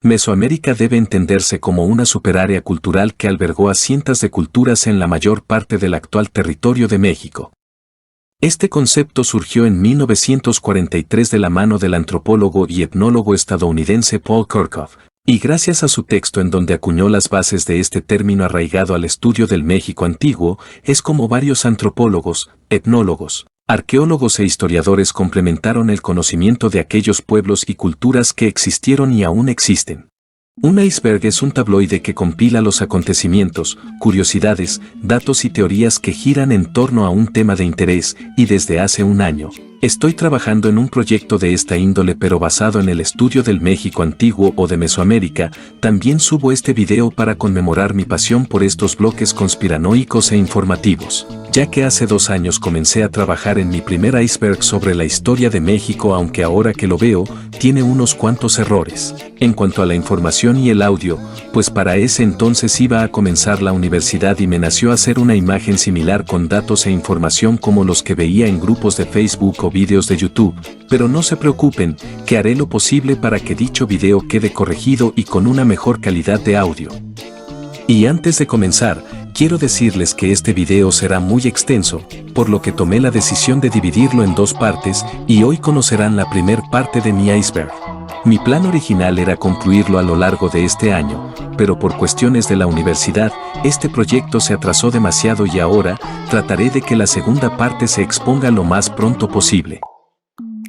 Mesoamérica debe entenderse como una superárea cultural que albergó a cientos de culturas en la mayor parte del actual territorio de México. Este concepto surgió en 1943 de la mano del antropólogo y etnólogo estadounidense Paul Kirchhoff, y gracias a su texto en donde acuñó las bases de este término arraigado al estudio del México antiguo, es como varios antropólogos, etnólogos, arqueólogos e historiadores complementaron el conocimiento de aquellos pueblos y culturas que existieron y aún existen. Un iceberg es un tabloide que compila los acontecimientos, curiosidades, datos y teorías que giran en torno a un tema de interés, y desde hace un año, estoy trabajando en un proyecto de esta índole pero basado en el estudio del México antiguo o de Mesoamérica. También subo este video para conmemorar mi pasión por estos bloques conspiranoicos e informativos, ya que hace 2 años comencé a trabajar en mi primer iceberg sobre la historia de México, aunque ahora que lo veo, tiene unos cuantos errores en cuanto a la información y el audio, pues para ese entonces iba a comenzar la universidad y me nació hacer una imagen similar con datos e información como los que veía en grupos de Facebook o vídeos de YouTube, pero no se preocupen, que haré lo posible para que dicho video quede corregido y con una mejor calidad de audio. Y antes de comenzar, quiero decirles que este video será muy extenso, por lo que tomé la decisión de dividirlo en 2 partes, y hoy conocerán la primer parte de mi iceberg. Mi plan original era concluirlo a lo largo de este año, pero por cuestiones de la universidad, este proyecto se atrasó demasiado y ahora trataré de que la segunda parte se exponga lo más pronto posible.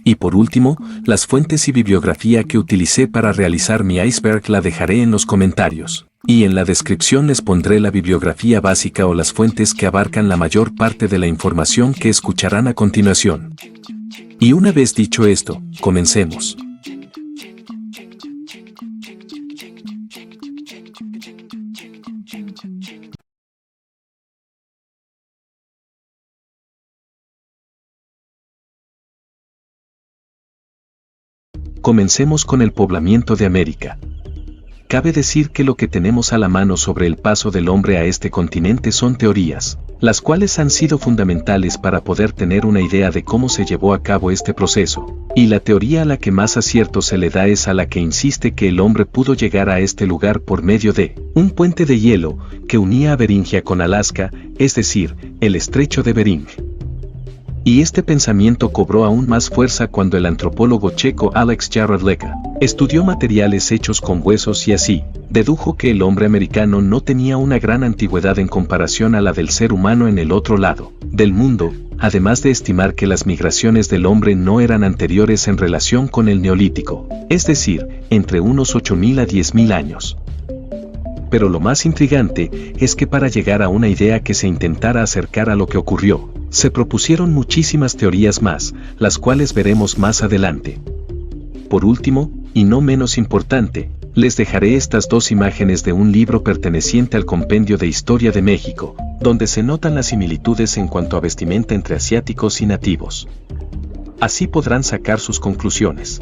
Y por último, las fuentes y bibliografía que utilicé para realizar mi iceberg la dejaré en los comentarios. Y en la descripción les pondré la bibliografía básica o las fuentes que abarcan la mayor parte de la información que escucharán a continuación. Y una vez dicho esto, comencemos. Comencemos con el poblamiento de América. Cabe decir que lo que tenemos a la mano sobre el paso del hombre a este continente son teorías, las cuales han sido fundamentales para poder tener una idea de cómo se llevó a cabo este proceso, y la teoría a la que más acierto se le da es a la que insiste que el hombre pudo llegar a este lugar por medio de un puente de hielo que unía a Beringia con Alaska, es decir, el estrecho de Bering. Y este pensamiento cobró aún más fuerza cuando el antropólogo checo Alex Jarodleka estudió materiales hechos con huesos y así, dedujo que el hombre americano no tenía una gran antigüedad en comparación a la del ser humano en el otro lado del mundo, además de estimar que las migraciones del hombre no eran anteriores en relación con el Neolítico, es decir, entre unos 8.000 a 10.000 años. Pero lo más intrigante es que para llegar a una idea que se intentara acercar a lo que ocurrió, se propusieron muchísimas teorías más, las cuales veremos más adelante. Por último, y no menos importante, les dejaré estas 2 imágenes de un libro perteneciente al Compendio de Historia de México, donde se notan las similitudes en cuanto a vestimenta entre asiáticos y nativos. Así podrán sacar sus conclusiones.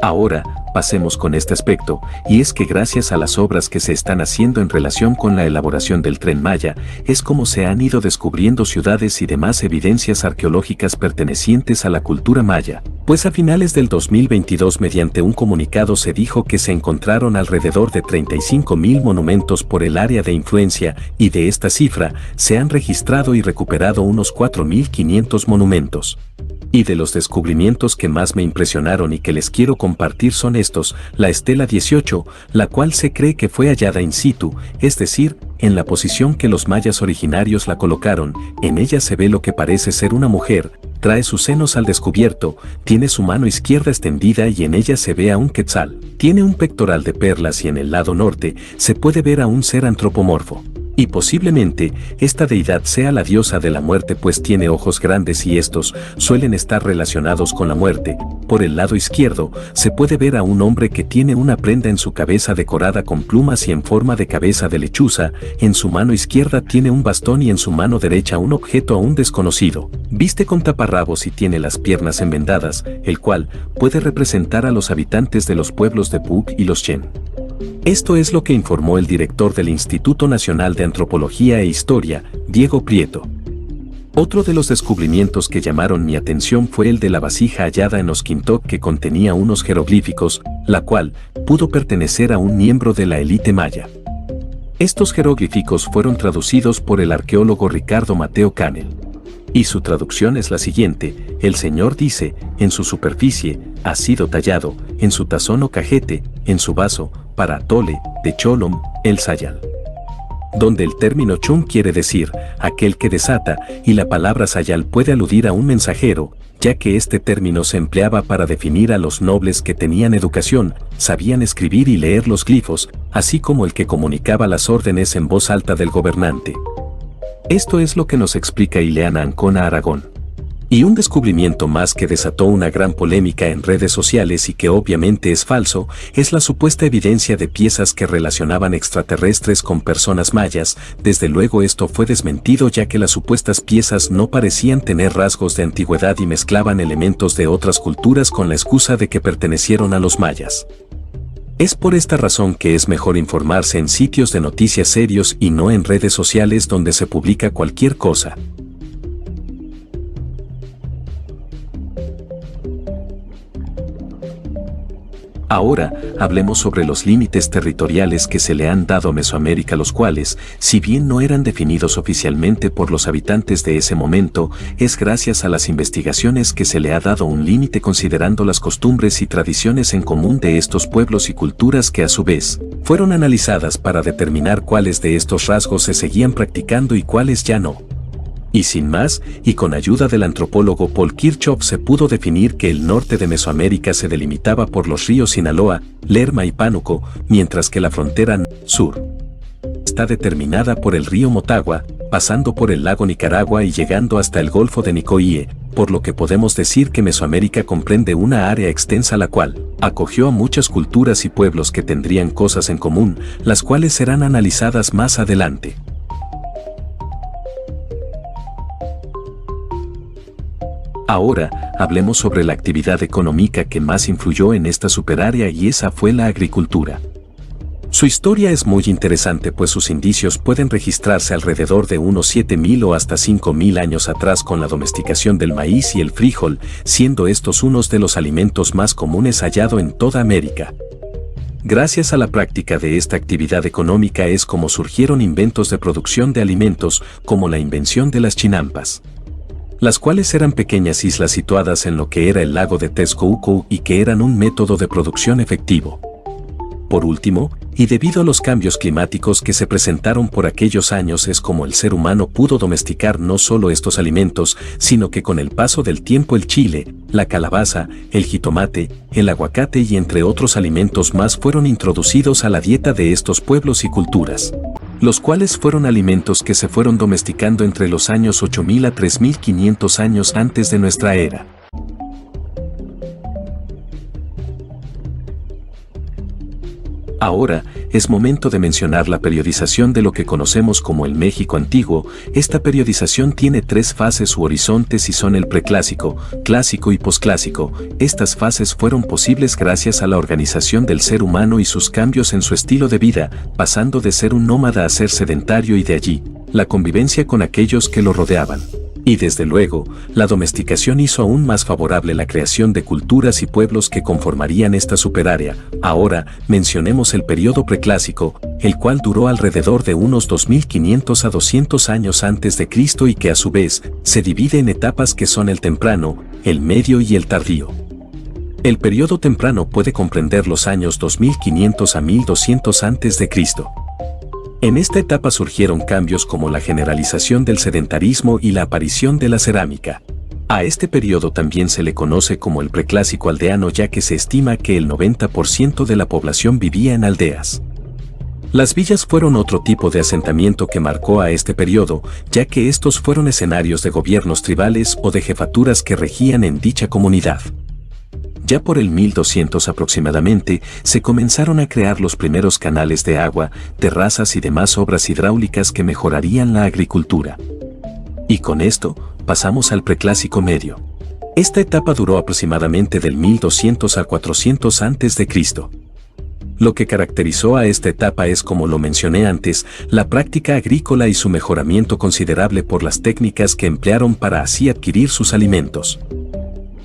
Ahora, pasemos con este aspecto, y es que gracias a las obras que se están haciendo en relación con la elaboración del Tren Maya, es como se han ido descubriendo ciudades y demás evidencias arqueológicas pertenecientes a la cultura maya, pues a finales del 2022 mediante un comunicado se dijo que se encontraron alrededor de 35.000 monumentos por el área de influencia, y de esta cifra, se han registrado y recuperado unos 4.500 monumentos. Y de los descubrimientos que más me impresionaron y que les quiero compartir son estos: la estela 18, la cual se cree que fue hallada in situ, es decir, en la posición que los mayas originarios la colocaron. En ella se ve lo que parece ser una mujer, trae sus senos al descubierto, tiene su mano izquierda extendida y en ella se ve a un quetzal, tiene un pectoral de perlas y en el lado norte se puede ver a un ser antropomorfo. Y posiblemente, esta deidad sea la diosa de la muerte, pues tiene ojos grandes y estos suelen estar relacionados con la muerte. Por el lado izquierdo, se puede ver a un hombre que tiene una prenda en su cabeza decorada con plumas y en forma de cabeza de lechuza, en su mano izquierda tiene un bastón y en su mano derecha un objeto aún desconocido. Viste con taparrabos y tiene las piernas envendadas, el cual puede representar a los habitantes de los pueblos de Puc y los Chen. Esto es lo que informó el director del Instituto Nacional de Antropología e Historia, Diego Prieto. Otro de los descubrimientos que llamaron mi atención fue el de la vasija hallada en Oskimtok que contenía unos jeroglíficos, la cual pudo pertenecer a un miembro de la élite maya. Estos jeroglíficos fueron traducidos por el arqueólogo Ricardo Mateo Canel. Y su traducción es la siguiente: el Señor dice, en su superficie, ha sido tallado, en su tazón o cajete, en su vaso, para atole, de Cholom, el Sayal. Donde el término chum quiere decir, aquel que desata, y la palabra sayal puede aludir a un mensajero, ya que este término se empleaba para definir a los nobles que tenían educación, sabían escribir y leer los glifos, así como el que comunicaba las órdenes en voz alta del gobernante. Esto es lo que nos explica Ileana Ancona Aragón. Y un descubrimiento más que desató una gran polémica en redes sociales y que obviamente es falso, es la supuesta evidencia de piezas que relacionaban extraterrestres con personas mayas. Desde luego esto fue desmentido, ya que las supuestas piezas no parecían tener rasgos de antigüedad y mezclaban elementos de otras culturas con la excusa de que pertenecieron a los mayas. Es por esta razón que es mejor informarse en sitios de noticias serios y no en redes sociales donde se publica cualquier cosa. Ahora, hablemos sobre los límites territoriales que se le han dado a Mesoamérica, los cuales, si bien no eran definidos oficialmente por los habitantes de ese momento, es gracias a las investigaciones que se le ha dado un límite considerando las costumbres y tradiciones en común de estos pueblos y culturas que a su vez, fueron analizadas para determinar cuáles de estos rasgos se seguían practicando y cuáles ya no. Y sin más, y con ayuda del antropólogo Paul Kirchhoff, se pudo definir que el norte de Mesoamérica se delimitaba por los ríos Sinaloa, Lerma y Pánuco, mientras que la frontera sur está determinada por el río Motagua, pasando por el lago Nicaragua y llegando hasta el Golfo de Nicoya, por lo que podemos decir que Mesoamérica comprende una área extensa la cual acogió a muchas culturas y pueblos que tendrían cosas en común, las cuales serán analizadas más adelante. Ahora, hablemos sobre la actividad económica que más influyó en esta superárea, y esa fue la agricultura. Su historia es muy interesante, pues sus indicios pueden registrarse alrededor de unos 7.000 o hasta 5.000 años atrás, con la domesticación del maíz y el frijol, siendo estos unos de los alimentos más comunes hallado en toda América. Gracias a la práctica de esta actividad económica es como surgieron inventos de producción de alimentos, como la invención de las chinampas, las cuales eran pequeñas islas situadas en lo que era el lago de Texcoco y que eran un método de producción efectivo. Por último, y debido a los cambios climáticos que se presentaron por aquellos años, es como el ser humano pudo domesticar no solo estos alimentos, sino que con el paso del tiempo el chile, la calabaza, el jitomate, el aguacate y entre otros alimentos más fueron introducidos a la dieta de estos pueblos y culturas, los cuales fueron alimentos que se fueron domesticando entre los años 8000 a 3500 años antes de nuestra era. Ahora, es momento de mencionar la periodización de lo que conocemos como el México antiguo. Esta periodización tiene tres fases u horizontes y son el preclásico, clásico y posclásico. Estas fases fueron posibles gracias a la organización del ser humano y sus cambios en su estilo de vida, pasando de ser un nómada a ser sedentario, y de allí, la convivencia con aquellos que lo rodeaban. Y desde luego, la domesticación hizo aún más favorable la creación de culturas y pueblos que conformarían esta superárea. Ahora, mencionemos el periodo preclásico, el cual duró alrededor de unos 2500 a 200 años antes de Cristo y que a su vez, se divide en etapas que son el temprano, el medio y el tardío. El periodo temprano puede comprender los años 2500 a 1200 antes de Cristo. En esta etapa surgieron cambios como la generalización del sedentarismo y la aparición de la cerámica. A este periodo también se le conoce como el preclásico aldeano, ya que se estima que el 90% de la población vivía en aldeas. Las villas fueron otro tipo de asentamiento que marcó a este periodo, ya que estos fueron escenarios de gobiernos tribales o de jefaturas que regían en dicha comunidad. Ya por el 1200 aproximadamente, se comenzaron a crear los primeros canales de agua, terrazas y demás obras hidráulicas que mejorarían la agricultura. Y con esto, pasamos al preclásico medio. Esta etapa duró aproximadamente del 1200 al 400 a.C. Lo que caracterizó a esta etapa es, como lo mencioné antes, la práctica agrícola y su mejoramiento considerable por las técnicas que emplearon para así adquirir sus alimentos.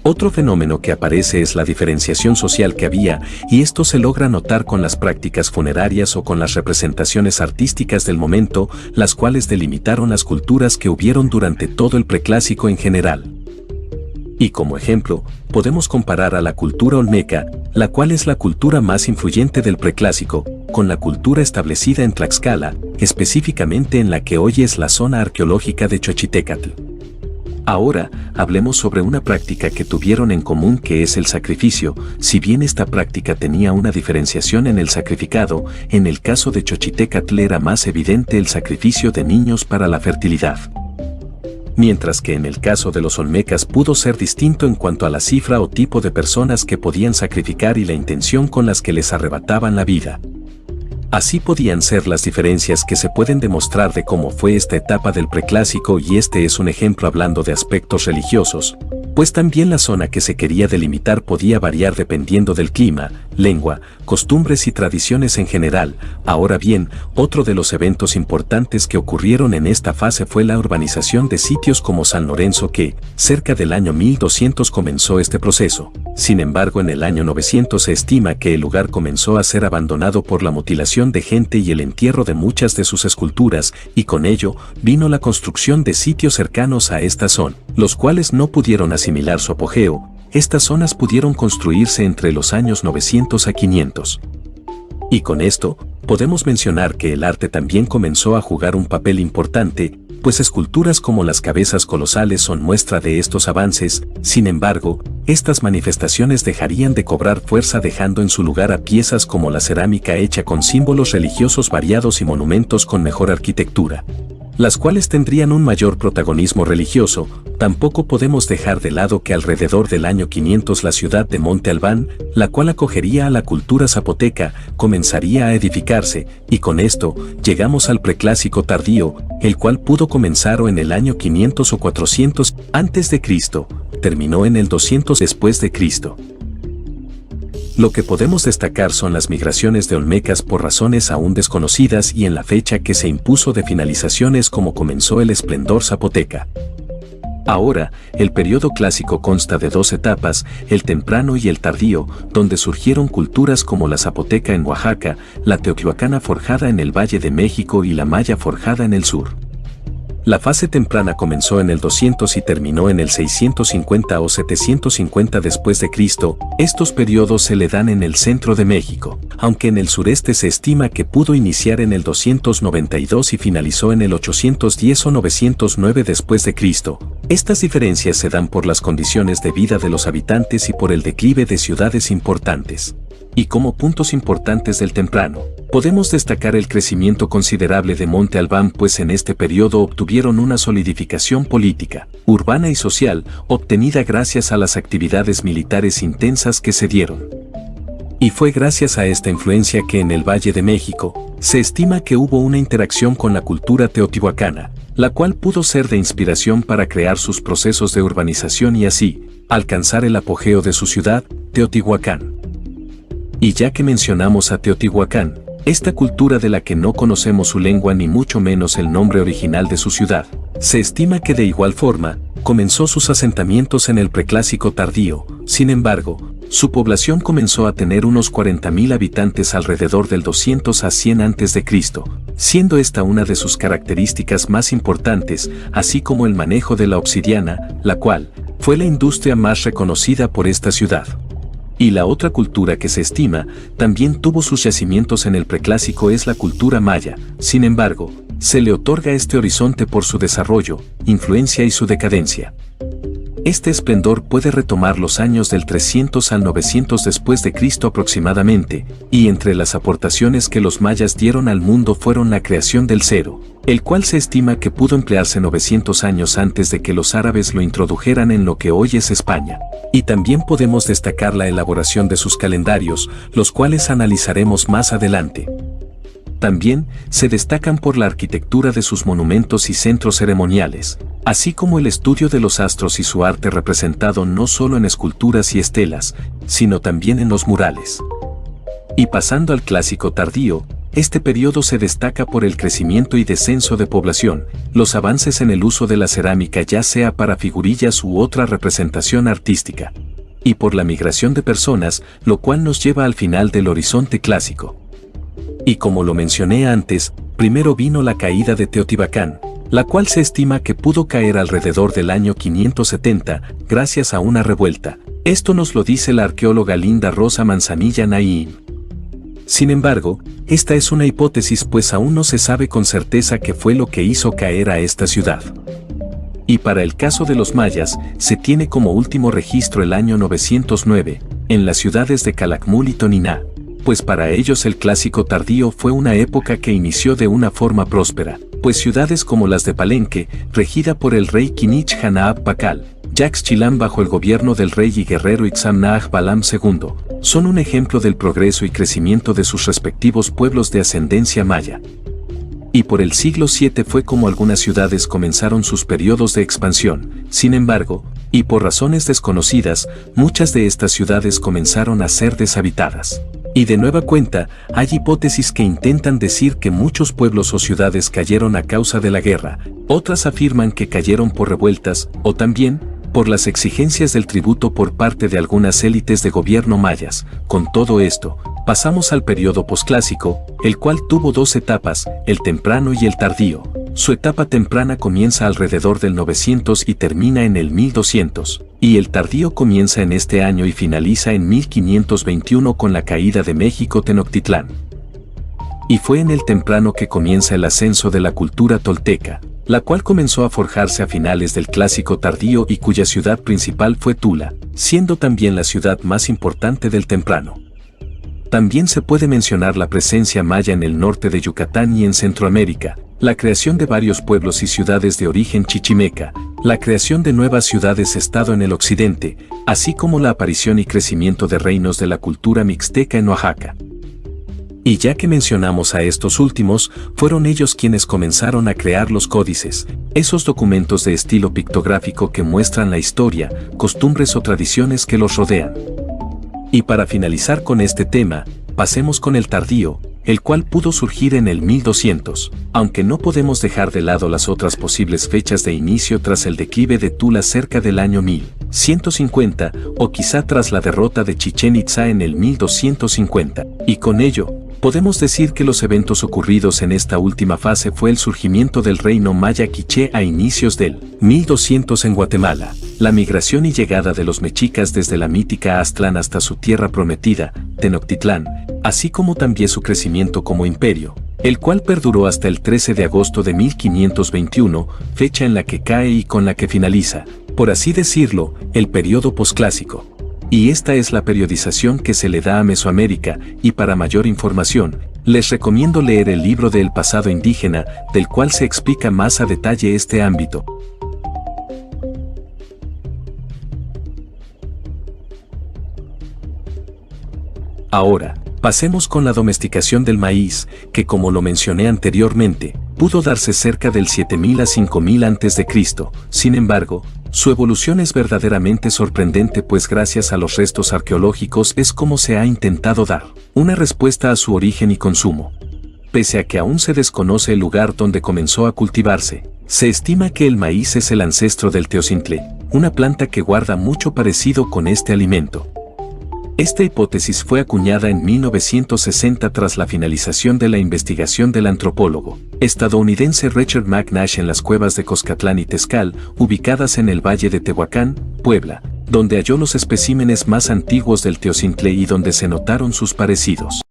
Otro fenómeno que aparece es la diferenciación social que había, y esto se logra notar con las prácticas funerarias o con las representaciones artísticas del momento, las cuales delimitaron las culturas que hubieron durante todo el preclásico en general. Y como ejemplo, podemos comparar a la cultura olmeca, la cual es la cultura más influyente del preclásico, con la cultura establecida en Tlaxcala, específicamente en la que hoy es la zona arqueológica de Xochitecatl. Ahora, hablemos sobre una práctica que tuvieron en común, que es el sacrificio. Si bien esta práctica tenía una diferenciación en el sacrificado, en el caso de Xochitecatl era más evidente el sacrificio de niños para la fertilidad. Mientras que en el caso de los olmecas pudo ser distinto en cuanto a la cifra o tipo de personas que podían sacrificar y la intención con las que les arrebataban la vida. Así podían ser las diferencias que se pueden demostrar de cómo fue esta etapa del preclásico, y este es un ejemplo hablando de aspectos religiosos, pues también la zona que se quería delimitar podía variar dependiendo del clima, lengua, costumbres y tradiciones en general. Ahora bien, otro de los eventos importantes que ocurrieron en esta fase fue la urbanización de sitios como San Lorenzo, que, cerca del año 1200 comenzó este proceso. Sin embargo, en el año 900 se estima que el lugar comenzó a ser abandonado por la mutilación de gente y el entierro de muchas de sus esculturas, y con ello vino la construcción de sitios cercanos a esta zona, los cuales no pudieron asimilar su apogeo. Estas zonas pudieron construirse entre los años 900 a 500. Y con esto, podemos mencionar que el arte también comenzó a jugar un papel importante, pues esculturas como las cabezas colosales son muestra de estos avances. Sin embargo, estas manifestaciones dejarían de cobrar fuerza, dejando en su lugar a piezas como la cerámica hecha con símbolos religiosos variados y monumentos con mejor arquitectura, las cuales tendrían un mayor protagonismo religioso. Tampoco podemos dejar de lado que alrededor del año 500 la ciudad de Monte Albán, la cual acogería a la cultura zapoteca, comenzaría a edificarse, y con esto llegamos al preclásico tardío, el cual pudo comenzar o en el año 500 o 400 antes de Cristo, terminó en el 200 después de Cristo. Lo que podemos destacar son las migraciones de olmecas por razones aún desconocidas, y en la fecha que se impuso de finalización es como comenzó el esplendor zapoteca. Ahora, el periodo clásico consta de dos etapas, el temprano y el tardío, donde surgieron culturas como la zapoteca en Oaxaca, la teotihuacana forjada en el Valle de México y la maya forjada en el sur. La fase temprana comenzó en el 200 y terminó en el 650 o 750 después de Cristo. Estos periodos se le dan en el centro de México, aunque en el sureste se estima que pudo iniciar en el 292 y finalizó en el 810 o 909 después de Cristo. Estas diferencias se dan por las condiciones de vida de los habitantes y por el declive de ciudades importantes. Y como puntos importantes del temprano, podemos destacar el crecimiento considerable de Monte Albán, pues en este periodo obtuvieron una solidificación política, urbana y social, obtenida gracias a las actividades militares intensas que se dieron. Y fue gracias a esta influencia que en el Valle de México, se estima que hubo una interacción con la cultura teotihuacana, la cual pudo ser de inspiración para crear sus procesos de urbanización y así, alcanzar el apogeo de su ciudad, Teotihuacán. Y ya que mencionamos a Teotihuacán, esta cultura de la que no conocemos su lengua ni mucho menos el nombre original de su ciudad, se estima que de igual forma, comenzó sus asentamientos en el preclásico tardío. Sin embargo, su población comenzó a tener unos 40.000 habitantes alrededor del 200 a 100 a.C., siendo esta una de sus características más importantes, así como el manejo de la obsidiana, la cual fue la industria más reconocida por esta ciudad. Y la otra cultura que se estima también tuvo sus yacimientos en el preclásico es la cultura maya. Sin embargo, se le otorga este horizonte por su desarrollo, influencia y su decadencia. Este esplendor puede retomar los años del 300 al 900 después de Cristo aproximadamente, y entre las aportaciones que los mayas dieron al mundo fueron la creación del cero, el cual se estima que pudo emplearse 900 años antes de que los árabes lo introdujeran en lo que hoy es España. Y también podemos destacar la elaboración de sus calendarios, los cuales analizaremos más adelante. También se destacan por la arquitectura de sus monumentos y centros ceremoniales, así como el estudio de los astros y su arte representado no solo en esculturas y estelas, sino también en los murales. Y pasando al clásico tardío, este periodo se destaca por el crecimiento y descenso de población, los avances en el uso de la cerámica ya sea para figurillas u otra representación artística, y por la migración de personas, lo cual nos lleva al final del horizonte clásico. Y como lo mencioné antes, primero vino la caída de Teotihuacán, la cual se estima que pudo caer alrededor del año 570, gracias a una revuelta. Esto nos lo dice la arqueóloga Linda Rosa Manzanilla Naim. Sin embargo, esta es una hipótesis pues aún no se sabe con certeza qué fue lo que hizo caer a esta ciudad. Y para el caso de los mayas, se tiene como último registro el año 909, en las ciudades de Calakmul y Toniná, pues para ellos el clásico tardío fue una época que inició de una forma próspera, pues ciudades como las de Palenque, regida por el rey Kinich Hanaab Pakal, Yaxchilán bajo el gobierno del rey y guerrero Itzamnaaj Balam II, son un ejemplo del progreso y crecimiento de sus respectivos pueblos de ascendencia maya. Y por el siglo VII fue como algunas ciudades comenzaron sus periodos de expansión. Sin embargo, y por razones desconocidas, muchas de estas ciudades comenzaron a ser deshabitadas. Y de nueva cuenta, hay hipótesis que intentan decir que muchos pueblos o ciudades cayeron a causa de la guerra, otras afirman que cayeron por revueltas, o también, por las exigencias del tributo por parte de algunas élites de gobierno mayas. Con todo esto, pasamos al periodo posclásico, el cual tuvo dos etapas, el temprano y el tardío. Su etapa temprana comienza alrededor del 900 y termina en el 1200, y el tardío comienza en este año y finaliza en 1521 con la caída de México Tenochtitlán. Y fue en el temprano que comienza el ascenso de la cultura tolteca, la cual comenzó a forjarse a finales del clásico tardío y cuya ciudad principal fue Tula, siendo también la ciudad más importante del temprano. También se puede mencionar la presencia maya en el norte de Yucatán y en Centroamérica, la creación de varios pueblos y ciudades de origen chichimeca, la creación de nuevas ciudades-estado en el occidente, así como la aparición y crecimiento de reinos de la cultura mixteca en Oaxaca. Y ya que mencionamos a estos últimos, fueron ellos quienes comenzaron a crear los códices, esos documentos de estilo pictográfico que muestran la historia, costumbres o tradiciones que los rodean. Y para finalizar con este tema, pasemos con el tardío, el cual pudo surgir en el 1200, aunque no podemos dejar de lado las otras posibles fechas de inicio tras el declive de Tula cerca del año 1150, o quizá tras la derrota de Chichén Itzá en el 1250, y con ello, podemos decir que los eventos ocurridos en esta última fase fue el surgimiento del reino maya quiché a inicios del 1200 en Guatemala, la migración y llegada de los mexicas desde la mítica Aztlán hasta su tierra prometida, Tenochtitlán, así como también su crecimiento como imperio, el cual perduró hasta el 13 de agosto de 1521, fecha en la que cae y con la que finaliza, por así decirlo, el periodo posclásico. Y esta es la periodización que se le da a Mesoamérica, y para mayor información, les recomiendo leer el libro de El pasado indígena, del cual se explica más a detalle este ámbito. Ahora, pasemos con la domesticación del maíz, que como lo mencioné anteriormente, pudo darse cerca del 7000 a 5000 a.C. Sin embargo, su evolución es verdaderamente sorprendente pues gracias a los restos arqueológicos es como se ha intentado dar una respuesta a su origen y consumo. Pese a que aún se desconoce el lugar donde comenzó a cultivarse, se estima que el maíz es el ancestro del teocintle, una planta que guarda mucho parecido con este alimento. Esta hipótesis fue acuñada en 1960 tras la finalización de la investigación del antropólogo estadounidense Richard McNash en las cuevas de Coscatlán y Tezcal, ubicadas en el Valle de Tehuacán, Puebla, donde halló los especímenes más antiguos del teocintle y donde se notaron sus parecidos.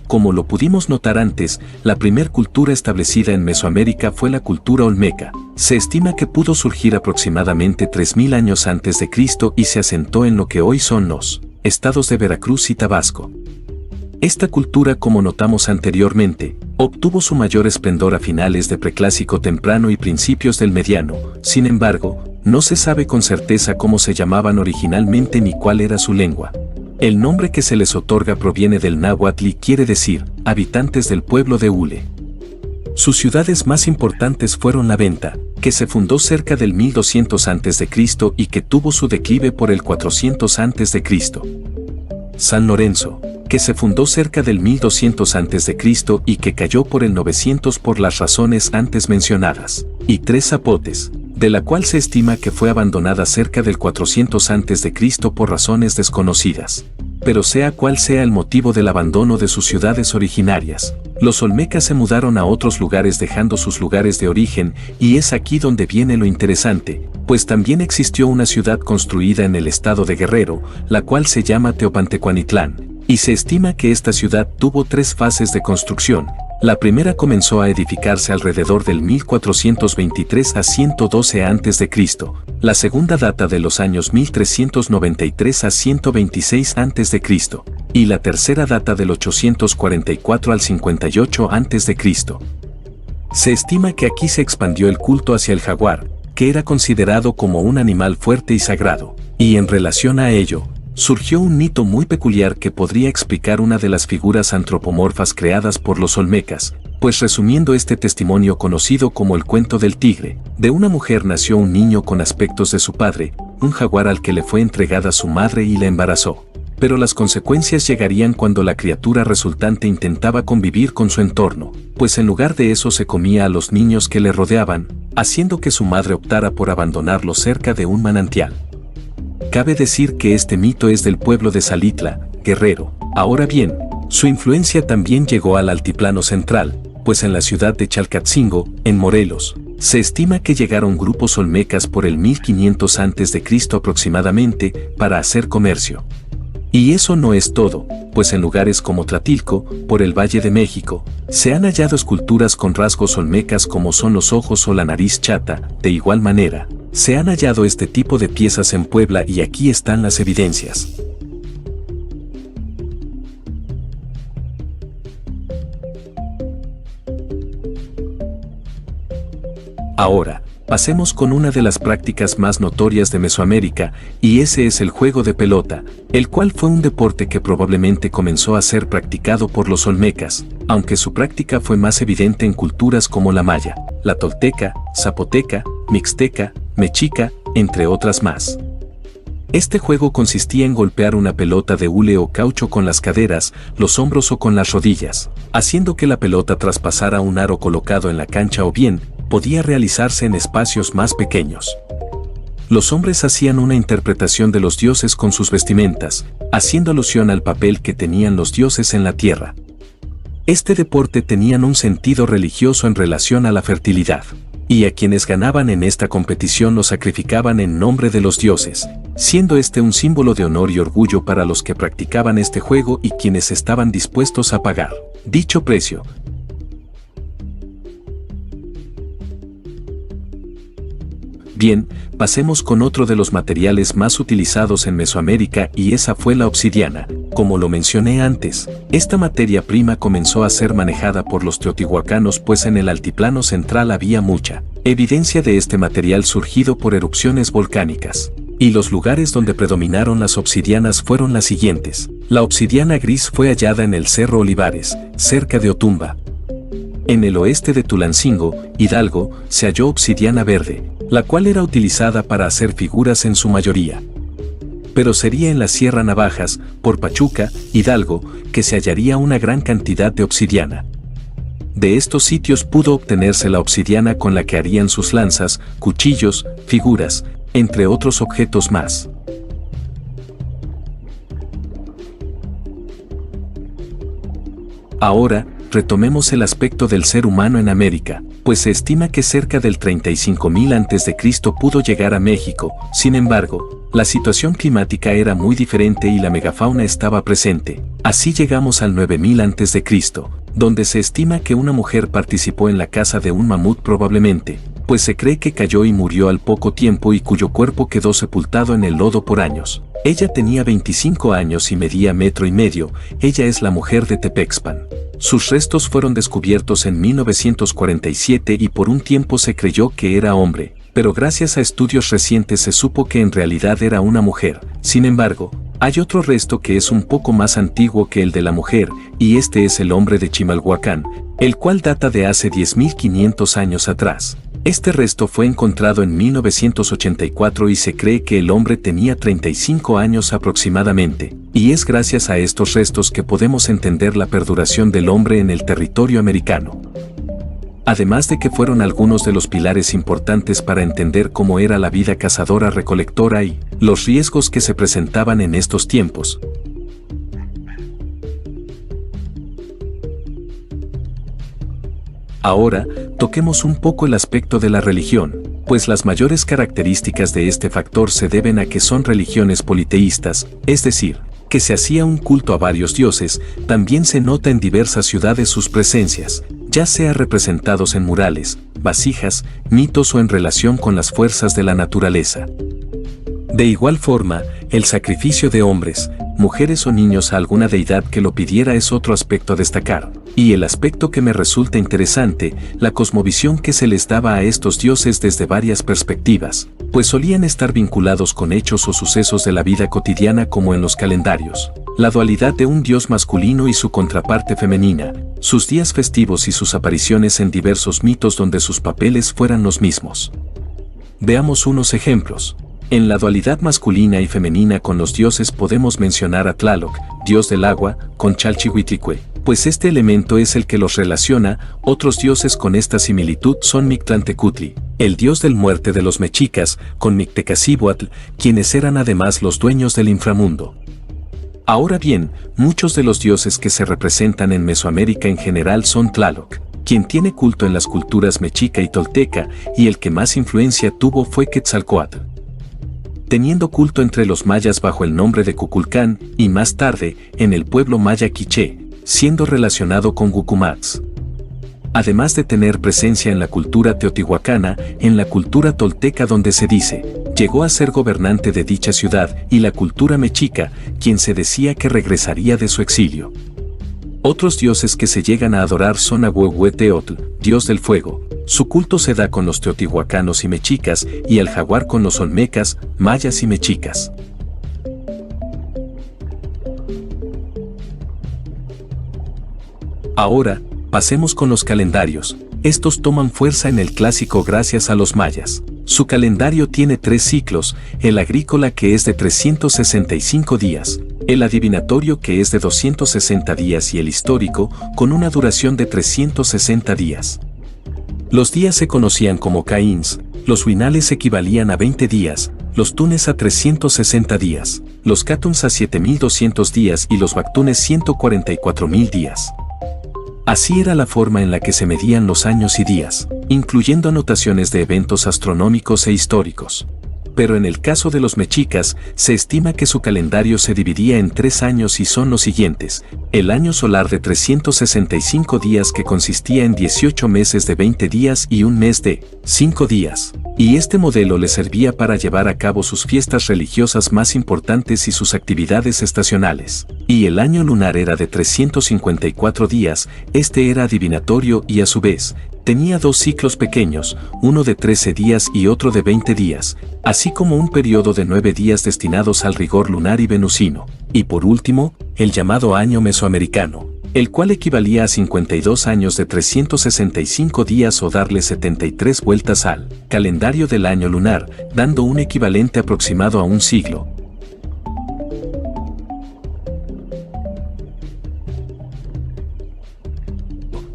Como lo pudimos notar antes, la primer cultura establecida en Mesoamérica fue la cultura olmeca. Se estima que pudo surgir aproximadamente 3000 años antes de Cristo y se asentó en lo que hoy son los estados de Veracruz y Tabasco. Esta cultura, como notamos anteriormente, obtuvo su mayor esplendor a finales de preclásico temprano y principios del mediano. Sin embargo, no se sabe con certeza cómo se llamaban originalmente ni cuál era su lengua. El nombre que se les otorga proviene del náhuatl y quiere decir, habitantes del pueblo de Hule. Sus ciudades más importantes fueron La Venta, que se fundó cerca del 1200 a.C. y que tuvo su declive por el 400 a.C. San Lorenzo, que se fundó cerca del 1200 a.C. y que cayó por el 900 por las razones antes mencionadas. Y Tres Zapotes, de la cual se estima que fue abandonada cerca del 400 a.C. por razones desconocidas. Pero sea cual sea el motivo del abandono de sus ciudades originarias, los olmecas se mudaron a otros lugares dejando sus lugares de origen, y es aquí donde viene lo interesante, pues también existió una ciudad construida en el estado de Guerrero, la cual se llama Teopantecuanitlán, y se estima que esta ciudad tuvo 3 fases de construcción. La primera comenzó a edificarse alrededor del 1423 a 112 a.C., la segunda data de los años 1393 a 126 a.C., y la tercera data del 844 al 58 a.C. Se estima que aquí se expandió el culto hacia el jaguar, que era considerado como un animal fuerte y sagrado, y en relación a ello, surgió un mito muy peculiar que podría explicar una de las figuras antropomorfas creadas por los olmecas, pues resumiendo este testimonio conocido como el cuento del tigre, de una mujer nació un niño con aspectos de su padre, un jaguar al que le fue entregada su madre y le embarazó. Pero las consecuencias llegarían cuando la criatura resultante intentaba convivir con su entorno, pues en lugar de eso se comía a los niños que le rodeaban, haciendo que su madre optara por abandonarlo cerca de un manantial. Cabe decir que este mito es del pueblo de Xalitla, Guerrero. Ahora bien, su influencia también llegó al altiplano central, pues en la ciudad de Chalcatzingo, en Morelos, se estima que llegaron grupos olmecas por el 1500 a.C. aproximadamente para hacer comercio. Y eso no es todo, pues en lugares como Tlatilco, por el Valle de México, se han hallado esculturas con rasgos olmecas como son los ojos o la nariz chata. De igual manera, se han hallado este tipo de piezas en Puebla y aquí están las evidencias. Ahora, pasemos con una de las prácticas más notorias de Mesoamérica, y ese es el juego de pelota, el cual fue un deporte que probablemente comenzó a ser practicado por los olmecas, aunque su práctica fue más evidente en culturas como la maya, la tolteca, zapoteca, mixteca, mexica, entre otras más. Este juego consistía en golpear una pelota de hule o caucho con las caderas, los hombros o con las rodillas, haciendo que la pelota traspasara un aro colocado en la cancha o bien, podía realizarse en espacios más pequeños. Los hombres hacían una interpretación de los dioses con sus vestimentas, haciendo alusión al papel que tenían los dioses en la tierra. Este deporte tenía un sentido religioso en relación a la fertilidad, y a quienes ganaban en esta competición los sacrificaban en nombre de los dioses, siendo este un símbolo de honor y orgullo para los que practicaban este juego y quienes estaban dispuestos a pagar dicho precio. Bien, pasemos con otro de los materiales más utilizados en Mesoamérica y esa fue la obsidiana. Como lo mencioné antes, esta materia prima comenzó a ser manejada por los teotihuacanos pues en el altiplano central había mucha evidencia de este material surgido por erupciones volcánicas. Y los lugares donde predominaron las obsidianas fueron las siguientes. La obsidiana gris fue hallada en el Cerro Olivares, cerca de Otumba. En el oeste de Tulancingo, Hidalgo, se halló obsidiana verde, la cual era utilizada para hacer figuras en su mayoría. Pero sería en la Sierra Navajas, por Pachuca, Hidalgo, que se hallaría una gran cantidad de obsidiana. De estos sitios pudo obtenerse la obsidiana con la que harían sus lanzas, cuchillos, figuras, entre otros objetos más. Ahora, retomemos el aspecto del ser humano en América, pues se estima que cerca del 35.000 a.C. pudo llegar a México. Sin embargo, la situación climática era muy diferente y la megafauna estaba presente. Así llegamos al 9.000 a.C., donde se estima que una mujer participó en la caza de un mamut probablemente, pues se cree que cayó y murió al poco tiempo y cuyo cuerpo quedó sepultado en el lodo por años. Ella tenía 25 años y medía 1,5 metros, ella es la mujer de Tepexpan. Sus restos fueron descubiertos en 1947 y por un tiempo se creyó que era hombre, pero gracias a estudios recientes se supo que en realidad era una mujer. Sin embargo, Hay otro resto que es un poco más antiguo que el de la mujer, y este es el hombre de Chimalhuacán, el cual data de hace 10.500 años atrás. Este resto fue encontrado en 1984 y se cree que el hombre tenía 35 años aproximadamente, y es gracias a estos restos que podemos entender la perduración del hombre en el territorio americano. Además de que fueron algunos de los pilares importantes para entender cómo era la vida cazadora-recolectora y los riesgos que se presentaban en estos tiempos. Ahora, toquemos un poco el aspecto de la religión, pues las mayores características de este factor se deben a que son religiones politeístas, es decir, que se hacía un culto a varios dioses. También se nota en diversas ciudades sus presencias, ya sea representados en murales, vasijas, mitos o en relación con las fuerzas de la naturaleza. De igual forma, el sacrificio de hombres, mujeres o niños a alguna deidad que lo pidiera es otro aspecto a destacar. Y el aspecto que me resulta interesante, la cosmovisión que se les daba a estos dioses desde varias perspectivas, pues solían estar vinculados con hechos o sucesos de la vida cotidiana como en los calendarios. La dualidad de un dios masculino y su contraparte femenina, sus días festivos y sus apariciones en diversos mitos donde sus papeles fueran los mismos. Veamos unos ejemplos. En la dualidad masculina y femenina con los dioses podemos mencionar a Tlaloc, dios del agua, con Chalchihuitlicue, pues este elemento es el que los relaciona. Otros dioses con esta similitud son Mictlantecutli, el dios del muerte de los mexicas, con Mictecacihuatl, quienes eran además los dueños del inframundo. Ahora bien, muchos de los dioses que se representan en Mesoamérica en general son Tlaloc, quien tiene culto en las culturas mexica y tolteca, y el que más influencia tuvo fue Quetzalcóatl, teniendo culto entre los mayas bajo el nombre de Cuculcán, y más tarde, en el pueblo maya quiché, siendo relacionado con Gucumatz. Además de tener presencia en la cultura teotihuacana, en la cultura tolteca donde se dice, llegó a ser gobernante de dicha ciudad, y la cultura mexica, quien se decía que regresaría de su exilio. Otros dioses que se llegan a adorar son Ahuehueteotl, dios del fuego. Su culto se da con los teotihuacanos y mexicas, y el jaguar con los olmecas, mayas y mexicas. Ahora, pasemos con los calendarios. Estos toman fuerza en el clásico gracias a los mayas. Su calendario tiene 3 ciclos, el agrícola que es de 365 días, el adivinatorio que es de 260 días y el histórico con una duración de 360 días. Los días se conocían como caíns, los huinales equivalían a 20 días, los tunes a 360 días, los cátuns a 7.200 días y los bactunes 144.000 días. Así era la forma en la que se medían los años y días, incluyendo anotaciones de eventos astronómicos e históricos. Pero en el caso de los mexicas, se estima que su calendario se dividía en 3 años y son los siguientes: el año solar de 365 días que consistía en 18 meses de 20 días y un mes de 5 días. Y este modelo le servía para llevar a cabo sus fiestas religiosas más importantes y sus actividades estacionales. Y el año lunar era de 354 días, este era adivinatorio y a su vez, tenía 2 ciclos pequeños, uno de 13 días y otro de 20 días, así como un periodo de 9 días destinados al rigor lunar y venusino. Y por último, el llamado año mesoamericano, el cual equivalía a 52 años de 365 días o darle 73 vueltas al calendario del año lunar, dando un equivalente aproximado a un siglo.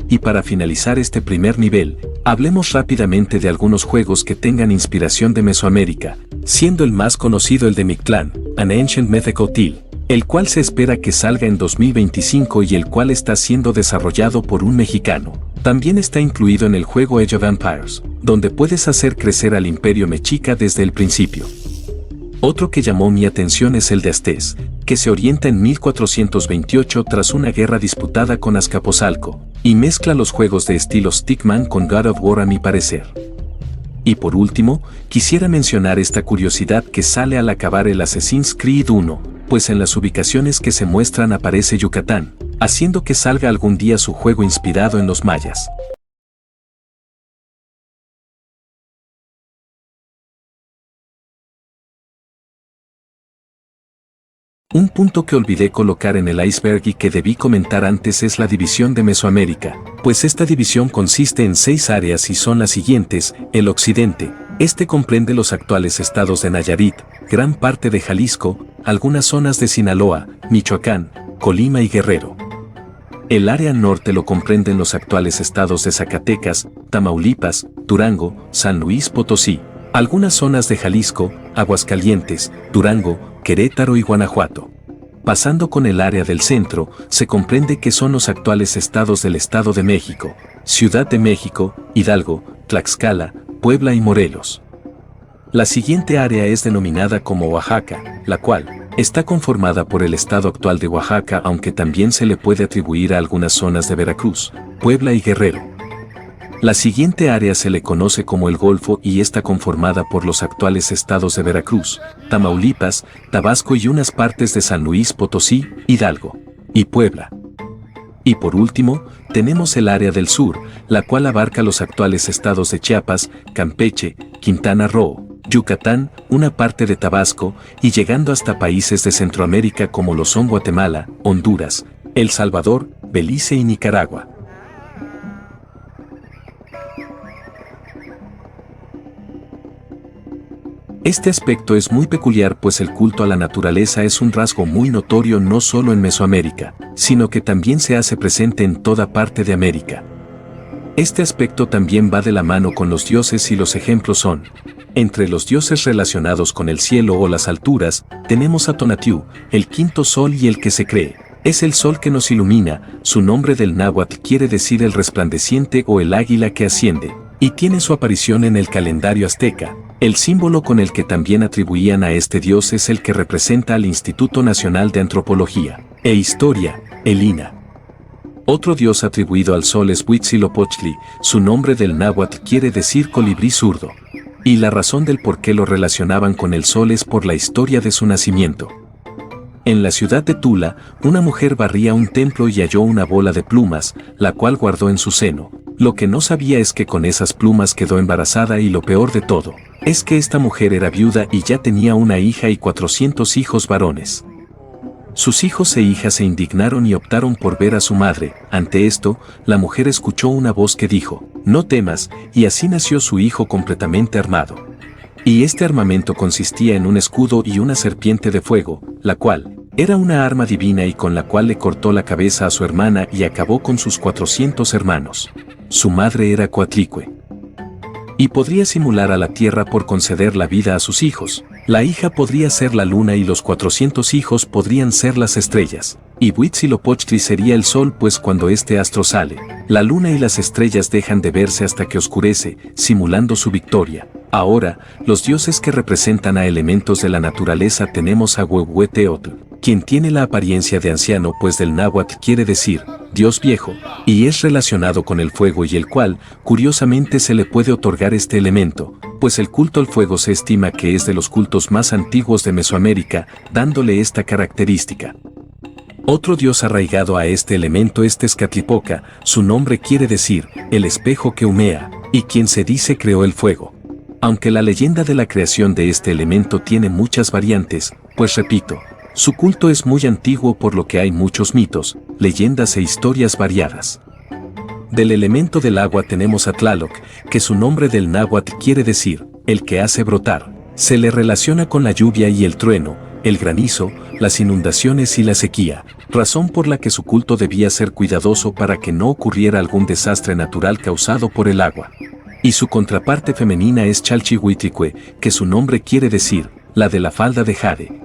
Y para finalizar este primer nivel, hablemos rápidamente de algunos juegos que tengan inspiración de Mesoamérica, siendo el más conocido el de Mictlán, An Ancient Mythical Tale, el cual se espera que salga en 2025 y el cual está siendo desarrollado por un mexicano. También está incluido en el juego Age of Empires, donde puedes hacer crecer al imperio mexica desde el principio. Otro que llamó mi atención es el de Aztés, que se orienta en 1428 tras una guerra disputada con Azcapotzalco, y mezcla los juegos de estilo Stickman con God of War a mi parecer. Y por último, quisiera mencionar esta curiosidad que sale al acabar el Assassin's Creed 1, pues en las ubicaciones que se muestran aparece Yucatán, haciendo que salga algún día su juego inspirado en los mayas. Un punto que olvidé colocar en el iceberg y que debí comentar antes es la división de Mesoamérica, pues esta división consiste en 6 áreas y son las siguientes: el occidente. Este comprende los actuales estados de Nayarit, gran parte de Jalisco, algunas zonas de Sinaloa, Michoacán, Colima y Guerrero. El área norte lo comprenden los actuales estados de Zacatecas, Tamaulipas, Durango, San Luis Potosí, algunas zonas de Jalisco, Aguascalientes, Durango, Querétaro y Guanajuato. Pasando con el área del centro, se comprende que son los actuales estados del Estado de México, Ciudad de México, Hidalgo, Tlaxcala, Puebla y Morelos. La siguiente área es denominada como Oaxaca, la cual está conformada por el estado actual de Oaxaca, aunque también se le puede atribuir a algunas zonas de Veracruz, Puebla y Guerrero. La siguiente área se le conoce como el Golfo y está conformada por los actuales estados de Veracruz, Tamaulipas, Tabasco y unas partes de San Luis Potosí, Hidalgo y Puebla. Y por último, tenemos el área del sur, la cual abarca los actuales estados de Chiapas, Campeche, Quintana Roo, Yucatán, una parte de Tabasco y llegando hasta países de Centroamérica como lo son Guatemala, Honduras, El Salvador, Belice y Nicaragua. Este aspecto es muy peculiar, pues el culto a la naturaleza es un rasgo muy notorio no solo en Mesoamérica, sino que también se hace presente en toda parte de América. Este aspecto también va de la mano con los dioses y los ejemplos son: entre los dioses relacionados con el cielo o las alturas, tenemos a Tonatiuh, el quinto sol y el que se cree es el sol que nos ilumina. Su nombre del náhuatl quiere decir el resplandeciente o el águila que asciende, y tiene su aparición en el calendario azteca. El símbolo con el que también atribuían a este dios es el que representa al Instituto Nacional de Antropología e Historia, el INAH. Otro dios atribuido al sol es Huitzilopochtli, su nombre del náhuatl quiere decir colibrí zurdo. Y la razón del por qué lo relacionaban con el sol es por la historia de su nacimiento. En la ciudad de Tula, una mujer barría un templo y halló una bola de plumas, la cual guardó en su seno. Lo que no sabía es que con esas plumas quedó embarazada, y lo peor de todo es que esta mujer era viuda y ya tenía una hija y 400 hijos varones. Sus hijos e hijas se indignaron y optaron por ver a su madre. Ante esto, la mujer escuchó una voz que dijo: "No temas", y así nació su hijo completamente armado. Y este armamento consistía en un escudo y una serpiente de fuego, la cual era una arma divina y con la cual le cortó la cabeza a su hermana y acabó con sus 400 hermanos. Su madre era Coatlicue y podría simular a la tierra por conceder la vida a sus hijos. La hija podría ser la luna y los 400 hijos podrían ser las estrellas. Y Huitzilopochtli sería el sol, pues cuando este astro sale, la luna y las estrellas dejan de verse hasta que oscurece, simulando su victoria. Ahora, los dioses que representan a elementos de la naturaleza tenemos a Huehueteotl, quien tiene la apariencia de anciano, pues del náhuatl quiere decir Dios viejo, y es relacionado con el fuego, y el cual, curiosamente, se le puede otorgar este elemento, pues el culto al fuego se estima que es de los cultos más antiguos de Mesoamérica, dándole esta característica. Otro dios arraigado a este elemento es Tezcatlipoca, su nombre quiere decir el espejo que humea, y quien se dice creó el fuego. Aunque la leyenda de la creación de este elemento tiene muchas variantes, pues repito, su culto es muy antiguo, por lo que hay muchos mitos, leyendas e historias variadas. Del elemento del agua tenemos a Tlaloc, que su nombre del náhuatl quiere decir el que hace brotar. Se le relaciona con la lluvia y el trueno, el granizo, las inundaciones y la sequía, razón por la que su culto debía ser cuidadoso para que no ocurriera algún desastre natural causado por el agua. Y su contraparte femenina es Chalchihuitlicue, que su nombre quiere decir la de la falda de jade.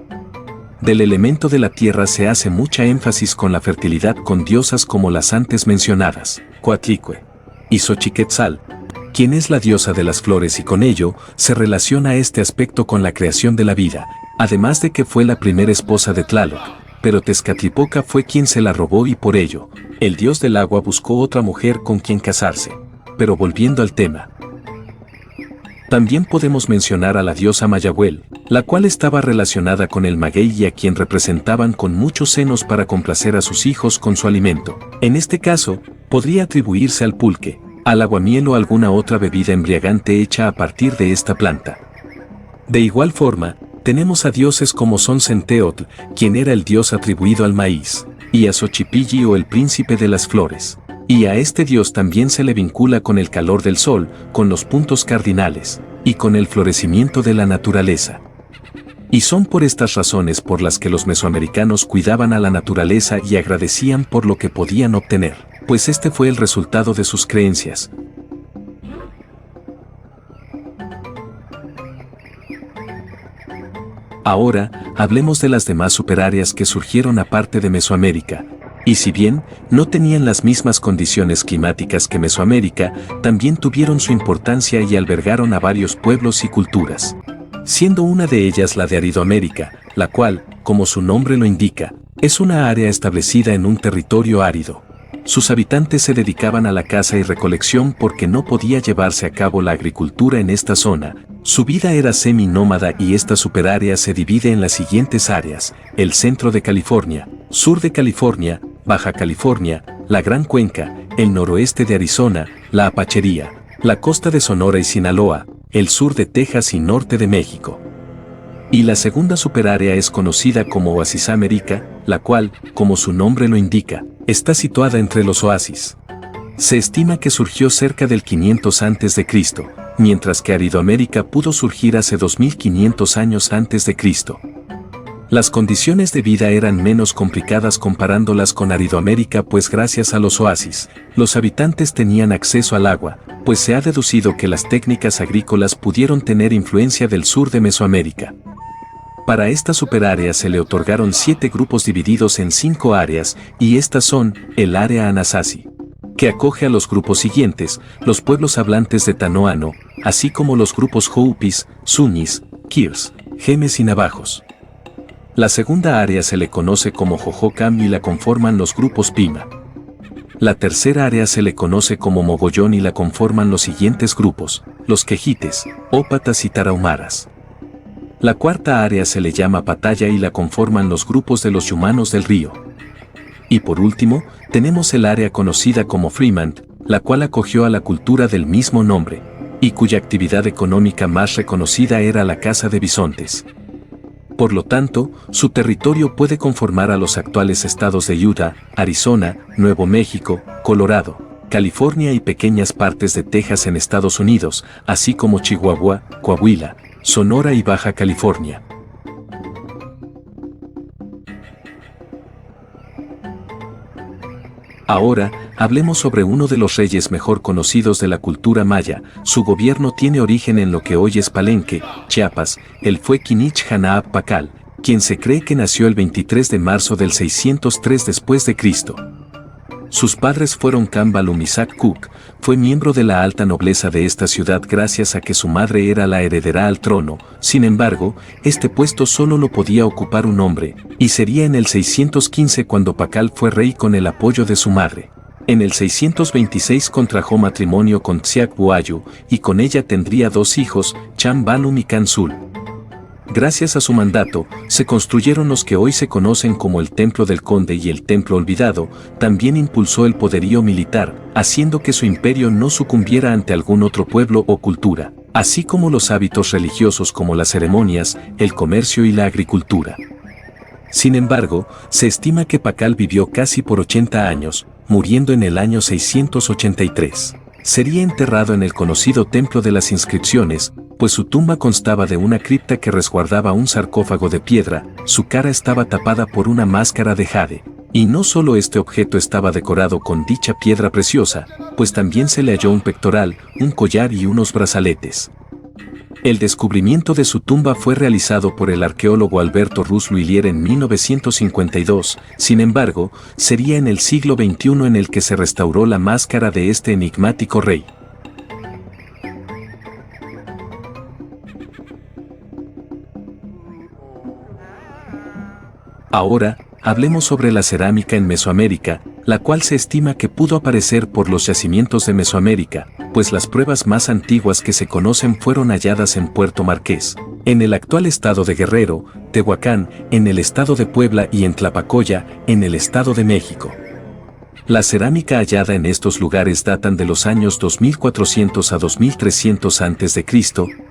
Del elemento de la tierra se hace mucha énfasis con la fertilidad, con diosas como las antes mencionadas, Coatlicue y Xochiquetzal, quien es la diosa de las flores, y con ello se relaciona este aspecto con la creación de la vida, además de que fue la primera esposa de Tlaloc, pero Tezcatlipoca fue quien se la robó y por ello, el dios del agua buscó otra mujer con quien casarse. Pero volviendo al tema, también podemos mencionar a la diosa Mayahuel, la cual estaba relacionada con el maguey y a quien representaban con muchos senos para complacer a sus hijos con su alimento. En este caso, podría atribuirse al pulque, al aguamiel o alguna otra bebida embriagante hecha a partir de esta planta. De igual forma, Tenemos a dioses como Zonzenteotl, quien era el dios atribuido al maíz, y a Xochipilli o el príncipe de las flores. Y a este dios también se le vincula con el calor del sol, con los puntos cardinales, y con el florecimiento de la naturaleza. Y son por estas razones por las que los mesoamericanos cuidaban a la naturaleza y agradecían por lo que podían obtener, pues este fue el resultado de sus creencias. Ahora, hablemos de las demás superáreas que surgieron aparte de Mesoamérica. Y si bien no tenían las mismas condiciones climáticas que Mesoamérica, también tuvieron su importancia y albergaron a varios pueblos y culturas. Siendo una de ellas la de Aridoamérica, la cual, como su nombre lo indica, es una área establecida en un territorio árido. Sus habitantes se dedicaban a la caza y recolección porque no podía llevarse a cabo la agricultura en esta zona. Su vida era semi-nómada y esta superárea se divide en las siguientes áreas: el centro de California, sur de California, Baja California, la Gran Cuenca, el noroeste de Arizona, la Apachería, la costa de Sonora y Sinaloa, el sur de Texas y norte de México. Y la segunda superárea es conocida como Oasis América, la cual, como su nombre lo indica, está situada entre los oasis. Se estima que surgió cerca del 500 a.C., mientras que Aridoamérica pudo surgir hace 2500 años antes de Cristo. Las condiciones de vida eran menos complicadas comparándolas con Aridoamérica, pues gracias a los oasis, los habitantes tenían acceso al agua, pues se ha deducido que las técnicas agrícolas pudieron tener influencia del sur de Mesoamérica. Para esta superárea se le otorgaron 7 grupos divididos en 5 áreas, y estas son: el área Anasazi, que acoge a los grupos siguientes, los pueblos hablantes de Tanoano, así como los grupos Houpis, Zuñis, Kirs, Jemes y Navajos. La segunda área se le conoce como Jojocam y la conforman los grupos Pima. La tercera área se le conoce como Mogollón y la conforman los siguientes grupos: los Quejites, Ópatas y Tarahumaras. La cuarta área se le llama Pataya y la conforman los grupos de los Yumanos del río. Y por último, tenemos el área conocida como Fremont, la cual acogió a la cultura del mismo nombre, y cuya actividad económica más reconocida era la caza de bisontes. Por lo tanto, su territorio puede conformar a los actuales estados de Utah, Arizona, Nuevo México, Colorado, California y pequeñas partes de Texas en Estados Unidos, así como Chihuahua, Coahuila, Sonora y Baja California. Ahora, hablemos sobre uno de los reyes mejor conocidos de la cultura maya. Su gobierno tiene origen en lo que hoy es Palenque, Chiapas. Él fue Kinich Hanaab Pakal, quien se cree que nació el 23 de marzo del 603 después de Cristo. Sus padres fueron Kambalum y Isaac Cook. Fue miembro de la alta nobleza de esta ciudad gracias a que su madre era la heredera al trono. Sin embargo, este puesto solo lo podía ocupar un hombre, y sería en el 615 cuando Pakal fue rey con el apoyo de su madre. En el 626 contrajo matrimonio con Tsiak Buayu, y con ella tendría 2 hijos, Cham Balum y Kansul. Gracias a su mandato, se construyeron los que hoy se conocen como el Templo del Conde y el Templo Olvidado. También impulsó el poderío militar, haciendo que su imperio no sucumbiera ante algún otro pueblo o cultura, así como los hábitos religiosos como las ceremonias, el comercio y la agricultura. Sin embargo, se estima que Pakal vivió casi por 80 años, muriendo en el año 683. Sería enterrado en el conocido Templo de las Inscripciones, pues su tumba constaba de una cripta que resguardaba un sarcófago de piedra. Su cara estaba tapada por una máscara de jade, y no solo este objeto estaba decorado con dicha piedra preciosa, pues también se le halló un pectoral, un collar y unos brazaletes. El descubrimiento de su tumba fue realizado por el arqueólogo Alberto Ruz L'Huillier en 1952, sin embargo, sería en el siglo XXI en el que se restauró la máscara de este enigmático rey. Ahora, hablemos sobre la cerámica en Mesoamérica, la cual se estima que pudo aparecer por los yacimientos de Mesoamérica, pues las pruebas más antiguas que se conocen fueron halladas en Puerto Marqués, en el actual estado de Guerrero, Tehuacán, en el estado de Puebla y en Tlapacoya, en el estado de México. La cerámica hallada en estos lugares datan de los años 2400 a 2300 a.C.,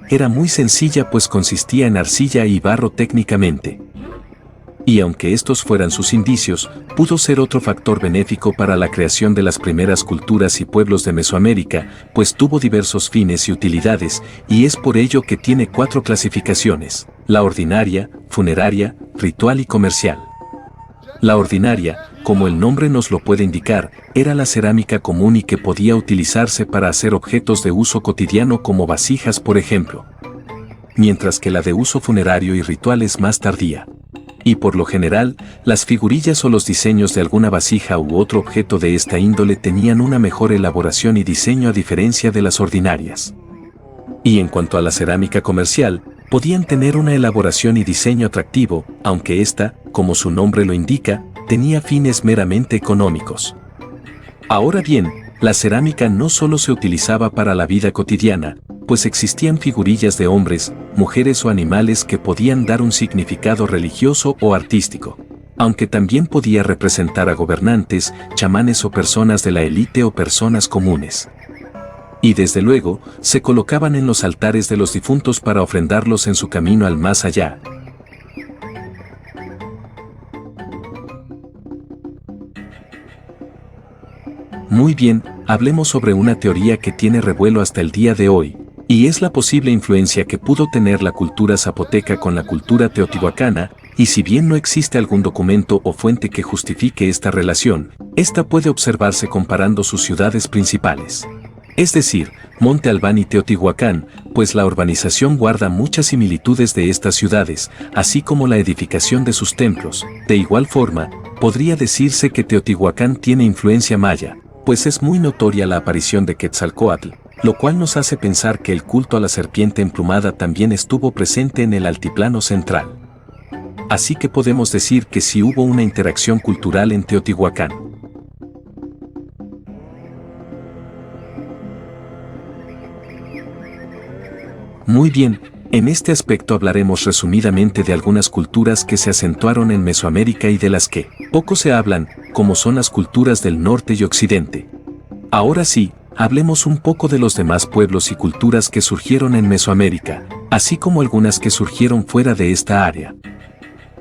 era muy sencilla pues consistía en arcilla y barro técnicamente. Y aunque estos fueran sus indicios, pudo ser otro factor benéfico para la creación de las primeras culturas y pueblos de Mesoamérica, pues tuvo diversos fines y utilidades, y es por ello que tiene 4 clasificaciones: la ordinaria, funeraria, ritual y comercial. La ordinaria, como el nombre nos lo puede indicar, era la cerámica común y que podía utilizarse para hacer objetos de uso cotidiano como vasijas, por ejemplo. Mientras que la de uso funerario y ritual es más tardía. Y por lo general, las figurillas o los diseños de alguna vasija u otro objeto de esta índole tenían una mejor elaboración y diseño a diferencia de las ordinarias. Y en cuanto a la cerámica comercial, podían tener una elaboración y diseño atractivo, aunque esta, como su nombre lo indica, tenía fines meramente económicos. Ahora bien, la cerámica no solo se utilizaba para la vida cotidiana, pues existían figurillas de hombres, mujeres o animales que podían dar un significado religioso o artístico, aunque también podía representar a gobernantes, chamanes o personas de la élite o personas comunes. Y desde luego, se colocaban en los altares de los difuntos para ofrendarlos en su camino al más allá. Muy bien, hablemos sobre una teoría que tiene revuelo hasta el día de hoy, y es la posible influencia que pudo tener la cultura zapoteca con la cultura teotihuacana, y si bien no existe algún documento o fuente que justifique esta relación, esta puede observarse comparando sus ciudades principales. Es decir, Monte Albán y Teotihuacán, pues la urbanización guarda muchas similitudes de estas ciudades, así como la edificación de sus templos. De igual forma, podría decirse que Teotihuacán tiene influencia maya, pues es muy notoria la aparición de Quetzalcóatl, lo cual nos hace pensar que el culto a la serpiente emplumada también estuvo presente en el altiplano central. Así que podemos decir que sí hubo una interacción cultural en Teotihuacán. Muy bien, en este aspecto hablaremos resumidamente de algunas culturas que se acentuaron en Mesoamérica y de las que poco se hablan, como son las culturas del norte y occidente. Ahora sí, hablemos un poco de los demás pueblos y culturas que surgieron en Mesoamérica, así como algunas que surgieron fuera de esta área.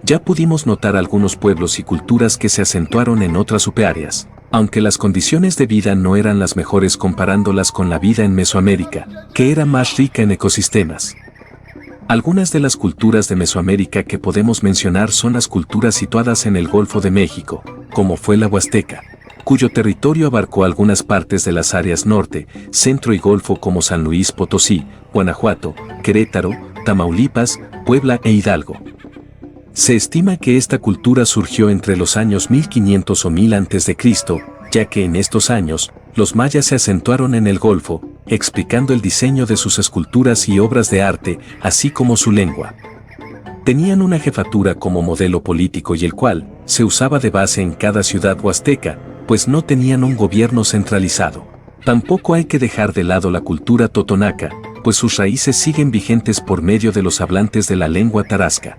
Ya pudimos notar algunos pueblos y culturas que se acentuaron en otras subáreas, aunque las condiciones de vida no eran las mejores comparándolas con la vida en Mesoamérica, que era más rica en ecosistemas. Algunas de las culturas de Mesoamérica que podemos mencionar son las culturas situadas en el Golfo de México, como fue la Huasteca, cuyo territorio abarcó algunas partes de las áreas norte, centro y Golfo como San Luis Potosí, Guanajuato, Querétaro, Tamaulipas, Puebla e Hidalgo. Se estima que esta cultura surgió entre los años 1500 o 1000 a.C., ya que en estos años, los mayas se acentuaron en el Golfo, explicando el diseño de sus esculturas y obras de arte, así como su lengua. Tenían una jefatura como modelo político y el cual se usaba de base en cada ciudad huasteca, pues no tenían un gobierno centralizado. Tampoco hay que dejar de lado la cultura totonaca, pues sus raíces siguen vigentes por medio de los hablantes de la lengua tarasca.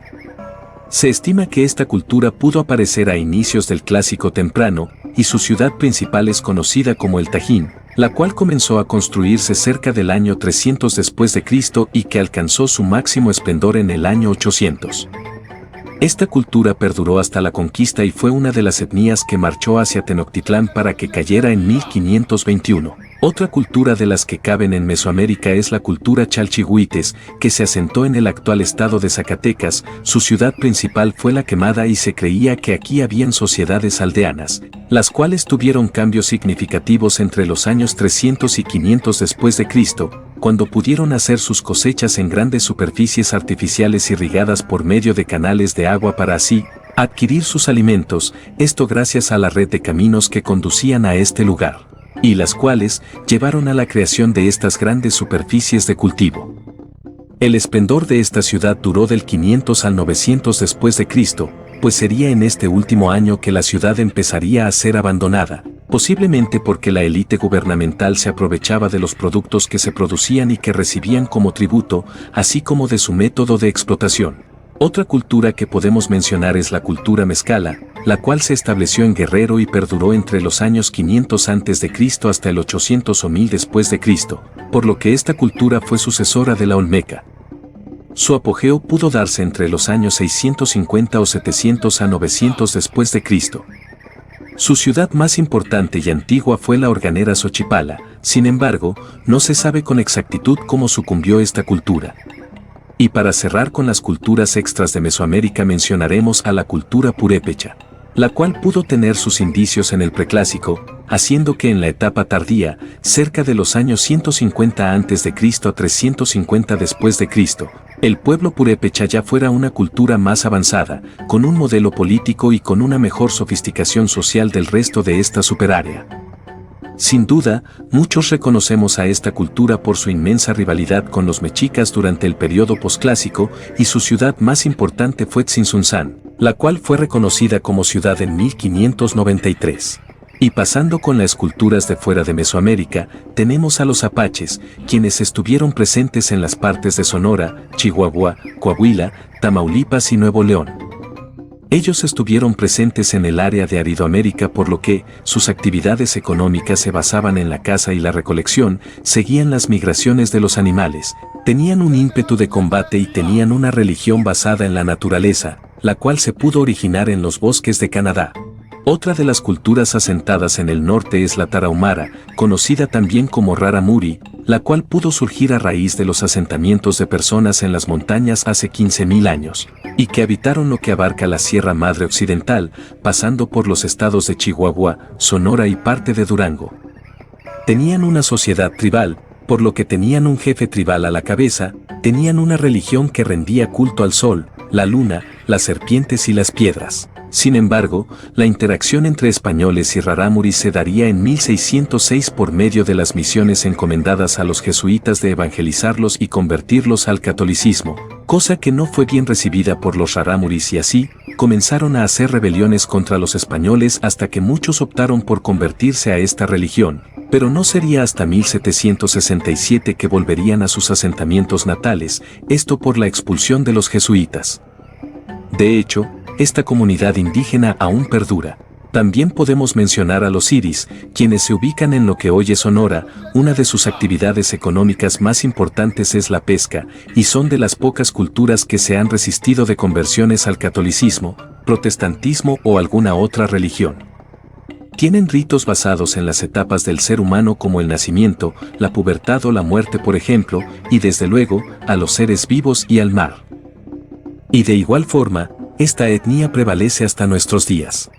Se estima que esta cultura pudo aparecer a inicios del Clásico Temprano, y su ciudad principal es conocida como el Tajín, la cual comenzó a construirse cerca del año 300 después de Cristo y que alcanzó su máximo esplendor en el año 800. Esta cultura perduró hasta la conquista y fue una de las etnias que marchó hacia Tenochtitlán para que cayera en 1521. Otra cultura de las que caben en Mesoamérica es la cultura chalchihuites, que se asentó en el actual estado de Zacatecas. Su ciudad principal fue La Quemada y se creía que aquí habían sociedades aldeanas, las cuales tuvieron cambios significativos entre los años 300 y 500 después de Cristo, cuando pudieron hacer sus cosechas en grandes superficies artificiales irrigadas por medio de canales de agua para así adquirir sus alimentos, esto gracias a la red de caminos que conducían a este lugar, y las cuales llevaron a la creación de estas grandes superficies de cultivo. El esplendor de esta ciudad duró del 500 al 900 después de Cristo, pues sería en este último año que la ciudad empezaría a ser abandonada, posiblemente porque la élite gubernamental se aprovechaba de los productos que se producían y que recibían como tributo, así como de su método de explotación. Otra cultura que podemos mencionar es la cultura mezcala, la cual se estableció en Guerrero y perduró entre los años 500 a.C. hasta el 800 o 1000 después de Cristo, por lo que esta cultura fue sucesora de la olmeca. Su apogeo pudo darse entre los años 650 o 700 a 900 después de Cristo. Su ciudad más importante y antigua fue la organera Xochipala, sin embargo, no se sabe con exactitud cómo sucumbió esta cultura. Y para cerrar con las culturas extras de Mesoamérica mencionaremos a la cultura purépecha, la cual pudo tener sus indicios en el preclásico, haciendo que en la etapa tardía, cerca de los años 150 a.C. a 350 después de Cristo, el pueblo purépecha ya fuera una cultura más avanzada, con un modelo político y con una mejor sofisticación social del resto de esta superárea. Sin duda, muchos reconocemos a esta cultura por su inmensa rivalidad con los mexicas durante el periodo posclásico y su ciudad más importante fue Tzintzuntzán, la cual fue reconocida como ciudad en 1593. Y pasando con las culturas de fuera de Mesoamérica, tenemos a los apaches, quienes estuvieron presentes en las partes de Sonora, Chihuahua, Coahuila, Tamaulipas y Nuevo León. Ellos estuvieron presentes en el área de Aridoamérica por lo que sus actividades económicas se basaban en la caza y la recolección, seguían las migraciones de los animales, tenían un ímpetu de combate y tenían una religión basada en la naturaleza, la cual se pudo originar en los bosques de Canadá. Otra de las culturas asentadas en el norte es la Tarahumara, conocida también como Raramuri, la cual pudo surgir a raíz de los asentamientos de personas en las montañas hace 15.000 años, y que habitaron lo que abarca la Sierra Madre Occidental, pasando por los estados de Chihuahua, Sonora y parte de Durango. Tenían una sociedad tribal, por lo que tenían un jefe tribal a la cabeza, tenían una religión que rendía culto al sol, la luna, las serpientes y las piedras. Sin embargo, la interacción entre españoles y rarámuris se daría en 1606 por medio de las misiones encomendadas a los jesuitas de evangelizarlos y convertirlos al catolicismo, cosa que no fue bien recibida por los rarámuris y así, comenzaron a hacer rebeliones contra los españoles hasta que muchos optaron por convertirse a esta religión, pero no sería hasta 1767 que volverían a sus asentamientos natales, esto por la expulsión de los jesuitas. De hecho, esta comunidad indígena aún perdura. También podemos mencionar a los iris, quienes se ubican en lo que hoy es Sonora. Una de sus actividades económicas más importantes es la pesca, y son de las pocas culturas que se han resistido de conversiones al catolicismo, protestantismo o alguna otra religión. Tienen ritos basados en las etapas del ser humano como el nacimiento, la pubertad o la muerte por ejemplo, y desde luego, a los seres vivos y al mar. Y de igual forma, esta etnia prevalece hasta nuestros días.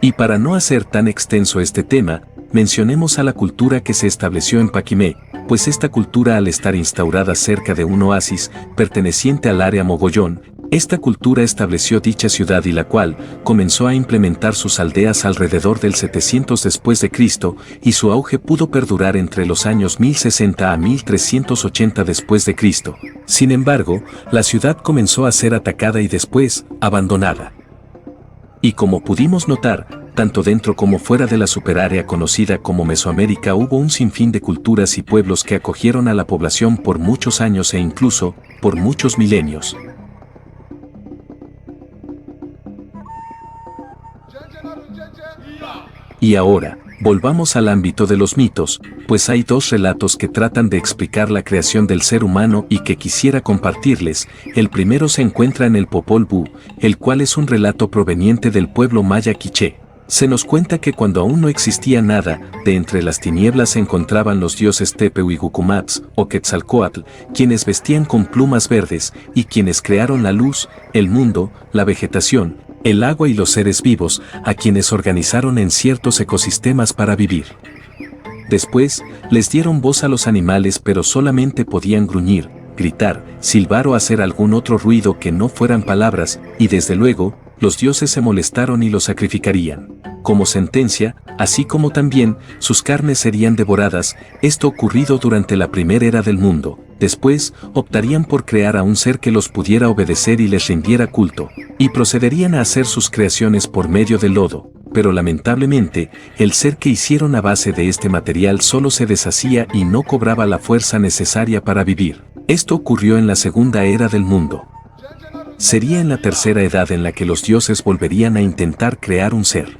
Y para no hacer tan extenso este tema, mencionemos a la cultura que se estableció en Paquimé, pues esta cultura al estar instaurada cerca de un oasis perteneciente al área Mogollón, esta cultura estableció dicha ciudad y la cual comenzó a implementar sus aldeas alrededor del 700 después de Cristo y su auge pudo perdurar entre los años 1060 a 1380 después de Cristo. Sin embargo, la ciudad comenzó a ser atacada y después abandonada. Y como pudimos notar, tanto dentro como fuera de la superárea conocida como Mesoamérica hubo un sinfín de culturas y pueblos que acogieron a la población por muchos años e incluso por muchos milenios. Y ahora, volvamos al ámbito de los mitos, pues hay dos relatos que tratan de explicar la creación del ser humano y que quisiera compartirles. El primero se encuentra en el Popol Vuh, el cual es un relato proveniente del pueblo maya quiché. Se nos cuenta que cuando aún no existía nada, de entre las tinieblas se encontraban los dioses Tepe y Gucumatz, o Quetzalcóatl, quienes vestían con plumas verdes, y quienes crearon la luz, el mundo, la vegetación, el agua y los seres vivos, a quienes organizaron en ciertos ecosistemas para vivir. Después, les dieron voz a los animales pero solamente podían gruñir, gritar, silbar o hacer algún otro ruido que no fueran palabras, y desde luego, los dioses se molestaron y los sacrificarían. Como sentencia, así como también, sus carnes serían devoradas, esto ocurrido durante la primera era del mundo. Después, optarían por crear a un ser que los pudiera obedecer y les rindiera culto, y procederían a hacer sus creaciones por medio del lodo, pero lamentablemente, el ser que hicieron a base de este material solo se deshacía y no cobraba la fuerza necesaria para vivir. Esto ocurrió en la segunda era del mundo. sería en la tercera edad en la que los dioses volverían a intentar crear un ser.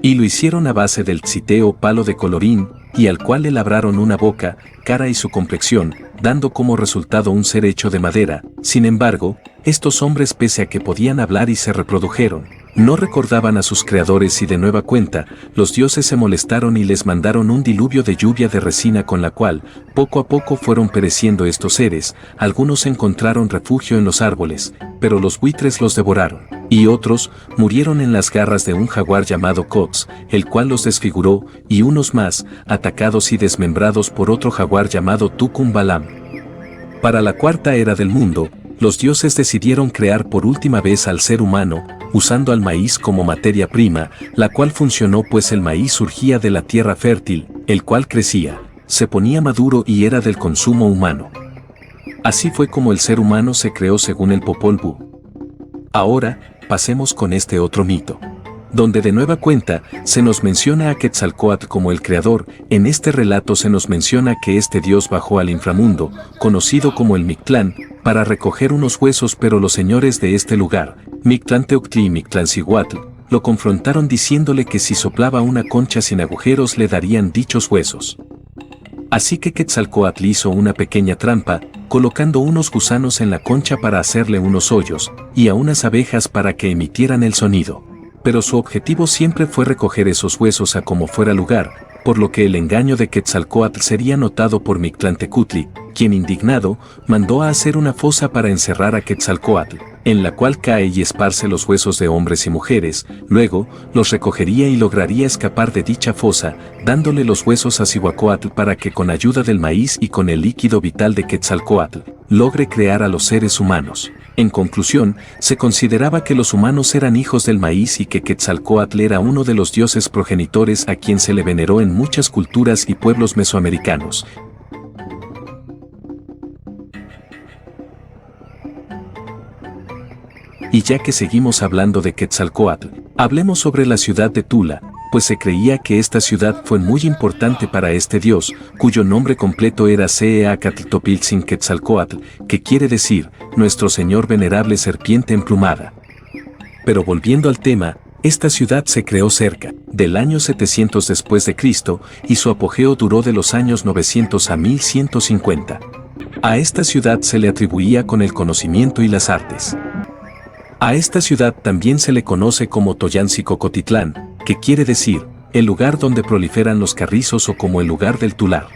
Y lo hicieron a base del tzité o palo de colorín, y al cual le labraron una boca, cara y su complexión, dando como resultado un ser hecho de madera. Sin embargo, estos hombres, pese a que podían hablar y se reprodujeron, no recordaban a sus creadores y de nueva cuenta, los dioses se molestaron y les mandaron un diluvio de lluvia de resina con la cual, poco a poco fueron pereciendo estos seres. Algunos encontraron refugio en los árboles, pero los buitres los devoraron, y otros murieron en las garras de un jaguar llamado Cox, el cual los desfiguró, y unos más, atacados y desmembrados por otro jaguar llamado Tucum Balam. Para la cuarta era del mundo, los dioses decidieron crear por última vez al ser humano, usando al maíz como materia prima, la cual funcionó pues el maíz surgía de la tierra fértil, el cual crecía, se ponía maduro y era del consumo humano. Así fue como el ser humano se creó según el Popol Vuh. Ahora, pasemos con este otro mito, donde de nueva cuenta se nos menciona a Quetzalcóatl como el creador. En este relato se nos menciona que este dios bajó al inframundo, conocido como el Mictlán, para recoger unos huesos, pero los señores de este lugar, Mictlanteoctli y Mictlancihuatl, lo confrontaron diciéndole que si soplaba una concha sin agujeros le darían dichos huesos. Así que Quetzalcóatl hizo una pequeña trampa, colocando unos gusanos en la concha para hacerle unos hoyos, y a unas abejas para que emitieran el sonido. Pero su objetivo siempre fue recoger esos huesos a como fuera lugar, por lo que el engaño de Quetzalcóatl sería notado por Mictlantecutli, quien indignado, mandó a hacer una fosa para encerrar a Quetzalcóatl, en la cual cae y esparce los huesos de hombres y mujeres. Luego, los recogería y lograría escapar de dicha fosa, dándole los huesos a Cihuacóatl para que con ayuda del maíz y con el líquido vital de Quetzalcóatl, logre crear a los seres humanos. En conclusión, se consideraba que los humanos eran hijos del maíz y que Quetzalcóatl era uno de los dioses progenitores a quien se le veneró en muchas culturas y pueblos mesoamericanos. Y ya que seguimos hablando de Quetzalcóatl, hablemos sobre la ciudad de Tula, pues se creía que esta ciudad fue muy importante para este dios, cuyo nombre completo era Ceacatltopiltzin Quetzalcóatl, que quiere decir, nuestro señor venerable serpiente emplumada. Pero volviendo al tema, esta ciudad se creó cerca del año 700 después de Cristo, y su apogeo duró de los años 900 a 1150. A esta ciudad se le atribuía con el conocimiento y las artes. A esta ciudad también se le conoce como Toyanzi-Cocotitlán, que quiere decir, el lugar donde proliferan los carrizos o como el lugar del tular.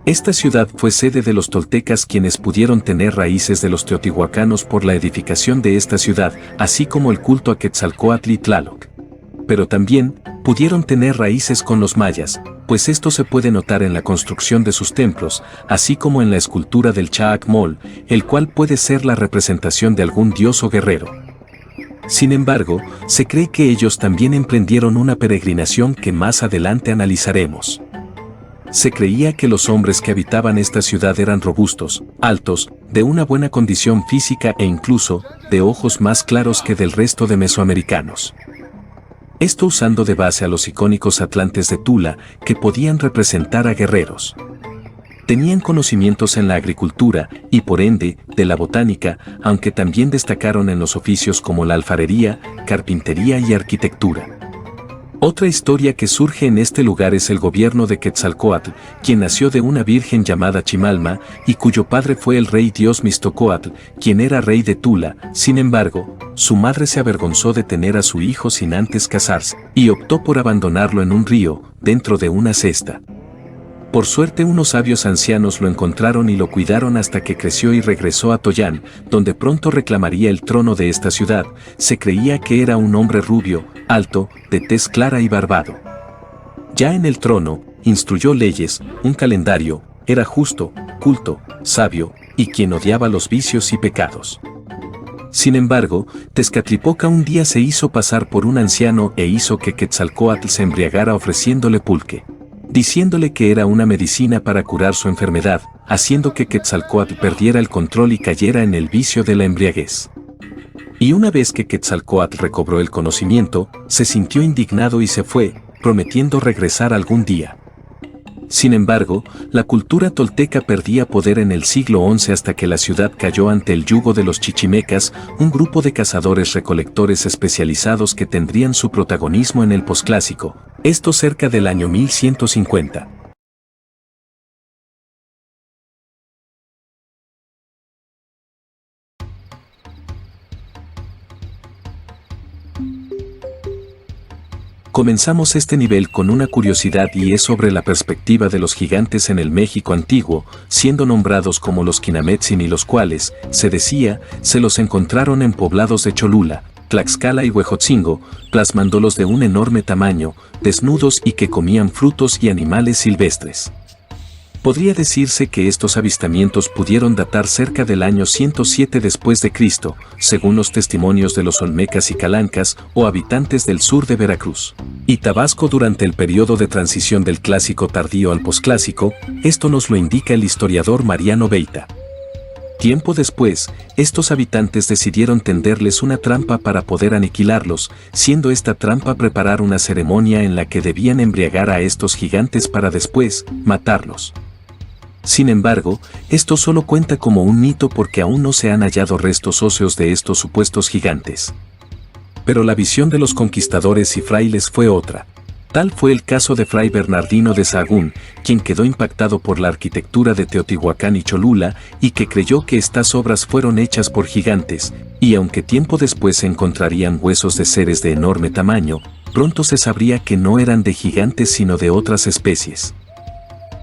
Esta ciudad fue sede de los toltecas, quienes pudieron tener raíces de los teotihuacanos por la edificación de esta ciudad, así como el culto a Quetzalcóatl y Tlaloc. Pero también pudieron tener raíces con los mayas, pues esto se puede notar en la construcción de sus templos, así como en la escultura del Chaacmol, el cual puede ser la representación de algún dios o guerrero. Sin embargo, se cree que ellos también emprendieron una peregrinación que más adelante analizaremos. Se creía que los hombres que habitaban esta ciudad eran robustos, altos, de una buena condición física e incluso de ojos más claros que del resto de mesoamericanos. Esto usando de base a los icónicos atlantes de Tula, que podían representar a guerreros. Tenían conocimientos en la agricultura y por ende de la botánica, aunque también destacaron en los oficios como la alfarería, carpintería y arquitectura. Otra historia que surge en este lugar es el gobierno de Quetzalcóatl, quien nació de una virgen llamada Chimalma y cuyo padre fue el rey dios Mixtocóatl, quien era rey de Tula. Sin embargo, su madre se avergonzó de tener a su hijo sin antes casarse y optó por abandonarlo en un río, dentro de una cesta. Por suerte unos sabios ancianos lo encontraron y lo cuidaron hasta que creció y regresó a Toyán, donde pronto reclamaría el trono de esta ciudad. Se creía que era un hombre rubio, alto, de tez clara y barbado. Ya en el trono, instruyó leyes, un calendario, era justo, culto, sabio, y quien odiaba los vicios y pecados. Sin embargo, Tezcatlipoca un día se hizo pasar por un anciano e hizo que Quetzalcóatl se embriagara ofreciéndole pulque, diciéndole que era una medicina para curar su enfermedad, haciendo que Quetzalcóatl perdiera el control y cayera en el vicio de la embriaguez. Y una vez que Quetzalcóatl recobró el conocimiento, se sintió indignado y se fue, prometiendo regresar algún día. Sin embargo, la cultura tolteca perdía poder en el siglo XI hasta que la ciudad cayó ante el yugo de los chichimecas, un grupo de cazadores-recolectores especializados que tendrían su protagonismo en el posclásico, esto cerca del año 1150. Comenzamos este nivel con una curiosidad y es sobre la perspectiva de los gigantes en el México antiguo, siendo nombrados como los Quinametzin y los cuales, se decía, se los encontraron en poblados de Cholula, Tlaxcala y Huejotzingo, plasmándolos de un enorme tamaño, desnudos y que comían frutos y animales silvestres. Podría decirse que estos avistamientos pudieron datar cerca del año 107 después de Cristo, según los testimonios de los olmecas y calancas o habitantes del sur de Veracruz y Tabasco durante el periodo de transición del clásico tardío al posclásico. Esto nos lo indica el historiador Mariano Beita. Tiempo después, estos habitantes decidieron tenderles una trampa para poder aniquilarlos, siendo esta trampa preparar una ceremonia en la que debían embriagar a estos gigantes para después matarlos. Sin embargo, esto solo cuenta como un mito porque aún no se han hallado restos óseos de estos supuestos gigantes. Pero la visión de los conquistadores y frailes fue otra. Tal fue el caso de Fray Bernardino de Sahagún, quien quedó impactado por la arquitectura de Teotihuacán y Cholula y que creyó que estas obras fueron hechas por gigantes, y aunque tiempo después se encontrarían huesos de seres de enorme tamaño, pronto se sabría que no eran de gigantes sino de otras especies.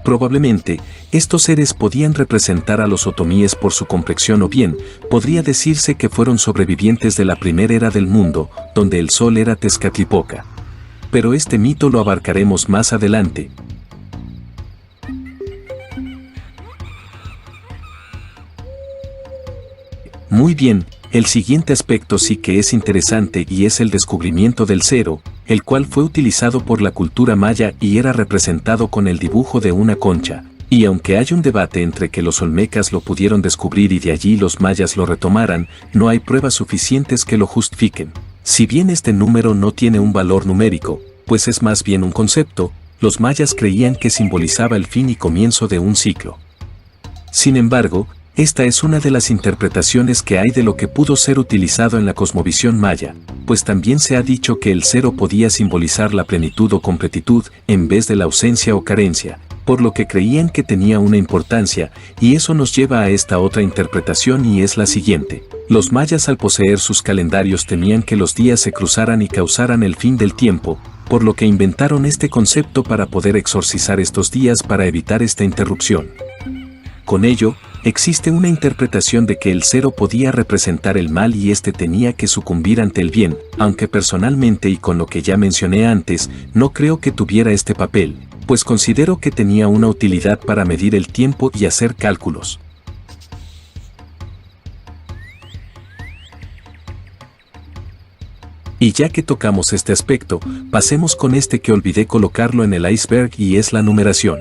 Probablemente, estos seres podían representar a los otomíes por su complexión o bien, podría decirse que fueron sobrevivientes de la primera era del mundo, donde el sol era Tezcatlipoca. Pero este mito lo abarcaremos más adelante. Muy bien, el siguiente aspecto sí que es interesante y es el descubrimiento del cero, el cual fue utilizado por la cultura maya y era representado con el dibujo de una concha. Y aunque hay un debate entre que los olmecas lo pudieron descubrir y de allí los mayas lo retomaran, no hay pruebas suficientes que lo justifiquen. Si bien este número no tiene un valor numérico, pues es más bien un concepto, los mayas creían que simbolizaba el fin y comienzo de un ciclo. Sin embargo, esta es una de las interpretaciones que hay de lo que pudo ser utilizado en la cosmovisión maya, pues también se ha dicho que el cero podía simbolizar la plenitud o completitud en vez de la ausencia o carencia, por lo que creían que tenía una importancia, y eso nos lleva a esta otra interpretación y es la siguiente. Los mayas al poseer sus calendarios temían que los días se cruzaran y causaran el fin del tiempo, por lo que inventaron este concepto para poder exorcizar estos días para evitar esta interrupción. Con ello, existe una interpretación de que el cero podía representar el mal y este tenía que sucumbir ante el bien, aunque personalmente y con lo que ya mencioné antes, no creo que tuviera este papel, pues considero que tenía una utilidad para medir el tiempo y hacer cálculos. Y ya que tocamos este aspecto, pasemos con este que olvidé colocarlo en el iceberg y es la numeración.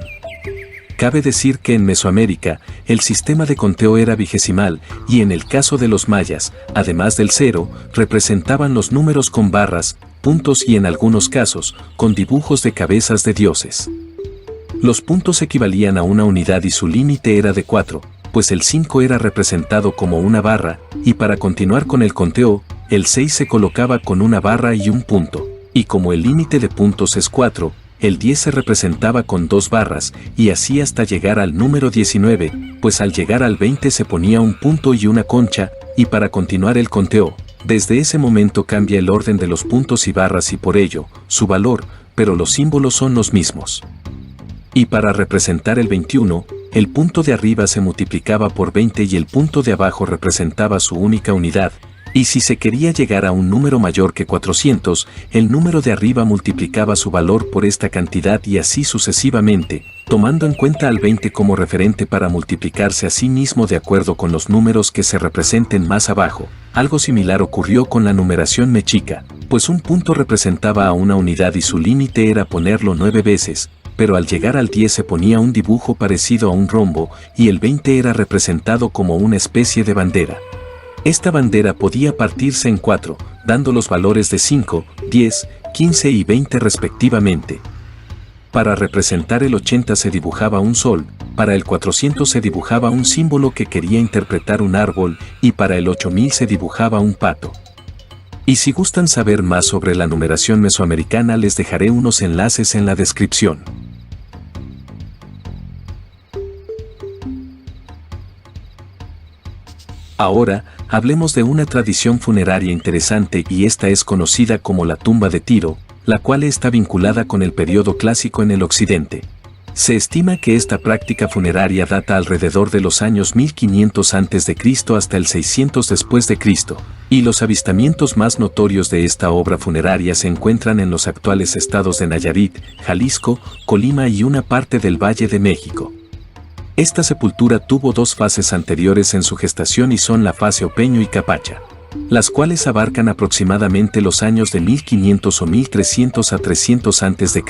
Cabe decir que en Mesoamérica, el sistema de conteo era vigesimal, y en el caso de los mayas, además del cero, representaban los números con barras, puntos y en algunos casos, con dibujos de cabezas de dioses. Los puntos equivalían a una unidad y su límite era de 4, pues el 5 era representado como una barra, y para continuar con el conteo, el 6 se colocaba con una barra y un punto, y como el límite de puntos es 4, el 10 se representaba con 2 barras, y así hasta llegar al número 19, pues al llegar al 20 se ponía un punto y una concha, y para continuar el conteo, desde ese momento cambia el orden de los puntos y barras y por ello, su valor, pero los símbolos son los mismos. Y para representar el 21, el punto de arriba se multiplicaba por 20 y el punto de abajo representaba su única unidad, y si se quería llegar a un número mayor que 400, el número de arriba multiplicaba su valor por esta cantidad y así sucesivamente, tomando en cuenta al 20 como referente para multiplicarse a sí mismo de acuerdo con los números que se representen más abajo. Algo similar ocurrió con la numeración mexica, pues un punto representaba a una unidad y su límite era ponerlo 9 veces, pero al llegar al 10 se ponía un dibujo parecido a un rombo y el 20 era representado como una especie de bandera. Esta bandera podía partirse en 4, dando los valores de 5, 10, 15 y 20 respectivamente. Para representar el 80 se dibujaba un sol, para el 400 se dibujaba un símbolo que quería interpretar un árbol y para el 8000 se dibujaba un pato. Y si gustan saber más sobre la numeración mesoamericana les dejaré unos enlaces en la descripción. Ahora, hablemos de una tradición funeraria interesante y esta es conocida como la tumba de Tiro, la cual está vinculada con el periodo clásico en el occidente. Se estima que esta práctica funeraria data alrededor de los años 1500 a.C. hasta el 600 después de Cristo, y los avistamientos más notorios de esta obra funeraria se encuentran en los actuales estados de Nayarit, Jalisco, Colima y una parte del Valle de México. Esta sepultura tuvo dos fases anteriores en su gestación y son la fase Opeño y Capacha, las cuales abarcan aproximadamente los años de 1500 o 1300 a 300 a.C.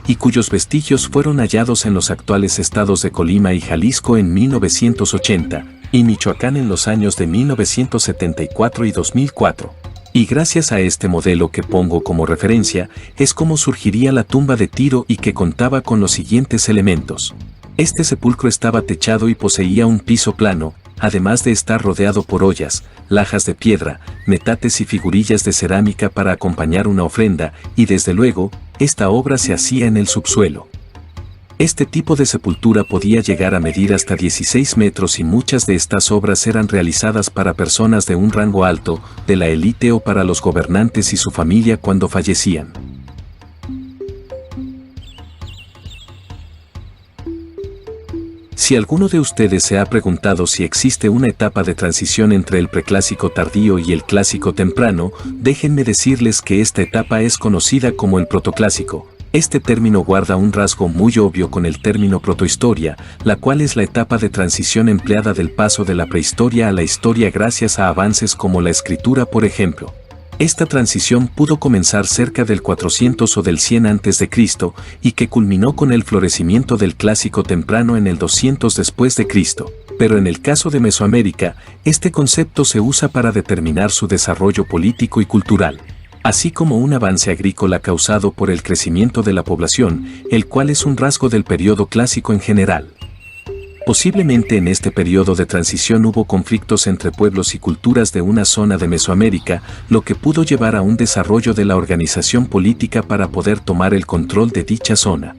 y cuyos vestigios fueron hallados en los actuales estados de Colima y Jalisco en 1980 y Michoacán en los años de 1974 y 2004. Y gracias a este modelo que pongo como referencia, es como surgiría la tumba de Tiro y que contaba con los siguientes elementos. Este sepulcro estaba techado y poseía un piso plano, además de estar rodeado por ollas, lajas de piedra, metates y figurillas de cerámica para acompañar una ofrenda, y desde luego, esta obra se hacía en el subsuelo. Este tipo de sepultura podía llegar a medir hasta 16 metros y muchas de estas obras eran realizadas para personas de un rango alto, de la élite o para los gobernantes y su familia cuando fallecían. Si alguno de ustedes se ha preguntado si existe una etapa de transición entre el preclásico tardío y el clásico temprano, déjenme decirles que esta etapa es conocida como el protoclásico. Este término guarda un rasgo muy obvio con el término protohistoria, la cual es la etapa de transición empleada del paso de la prehistoria a la historia gracias a avances como la escritura, por ejemplo. Esta transición pudo comenzar cerca del 400 o del 100 a.C. y que culminó con el florecimiento del clásico temprano en el 200 después de Cristo. Pero en el caso de Mesoamérica, este concepto se usa para determinar su desarrollo político y cultural, así como un avance agrícola causado por el crecimiento de la población, el cual es un rasgo del periodo clásico en general. Posiblemente en este periodo de transición hubo conflictos entre pueblos y culturas de una zona de Mesoamérica, lo que pudo llevar a un desarrollo de la organización política para poder tomar el control de dicha zona.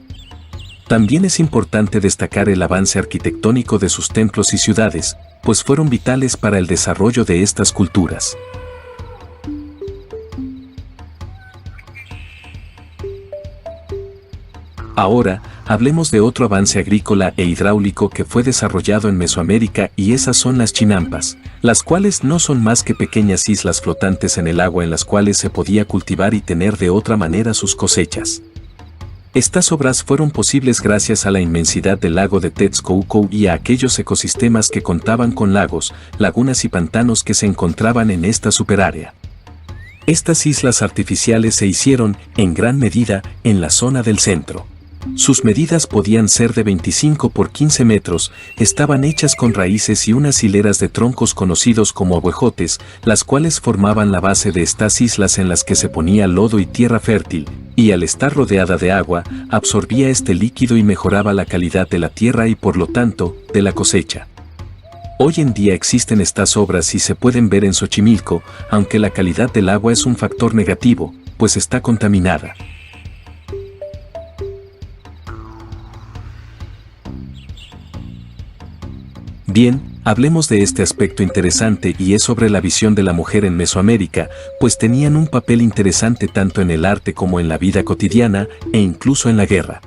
También es importante destacar el avance arquitectónico de sus templos y ciudades, pues fueron vitales para el desarrollo de estas culturas. Ahora, hablemos de otro avance agrícola e hidráulico que fue desarrollado en Mesoamérica y esas son las chinampas, las cuales no son más que pequeñas islas flotantes en el agua en las cuales se podía cultivar y tener de otra manera sus cosechas. Estas obras fueron posibles gracias a la inmensidad del lago de Texcoco y a aquellos ecosistemas que contaban con lagos, lagunas y pantanos que se encontraban en esta superárea. Estas islas artificiales se hicieron, en gran medida, en la zona del centro. Sus medidas podían ser de 25 por 15 metros, estaban hechas con raíces y unas hileras de troncos conocidos como abuejotes, las cuales formaban la base de estas islas en las que se ponía lodo y tierra fértil, y al estar rodeada de agua, absorbía este líquido y mejoraba la calidad de la tierra y por lo tanto, de la cosecha. Hoy en día existen estas obras y se pueden ver en Xochimilco, aunque la calidad del agua es un factor negativo, pues está contaminada. Bien, hablemos de este aspecto interesante y es sobre la visión de la mujer en Mesoamérica, pues tenían un papel interesante tanto en el arte como en la vida cotidiana e incluso en la guerra.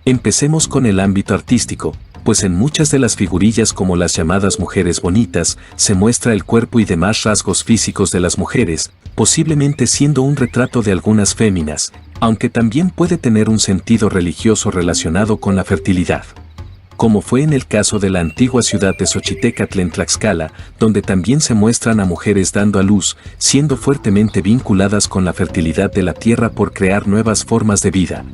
Empecemos con el ámbito artístico, pues en muchas de las figurillas como las llamadas mujeres bonitas, se muestra el cuerpo y demás rasgos físicos de las mujeres, posiblemente siendo un retrato de algunas féminas, aunque también puede tener un sentido religioso relacionado con la fertilidad. Como fue en el caso de la antigua ciudad de Xochitecatl en Tlaxcala, donde también se muestran a mujeres dando a luz, siendo fuertemente vinculadas con la fertilidad de la tierra por crear nuevas formas de vida.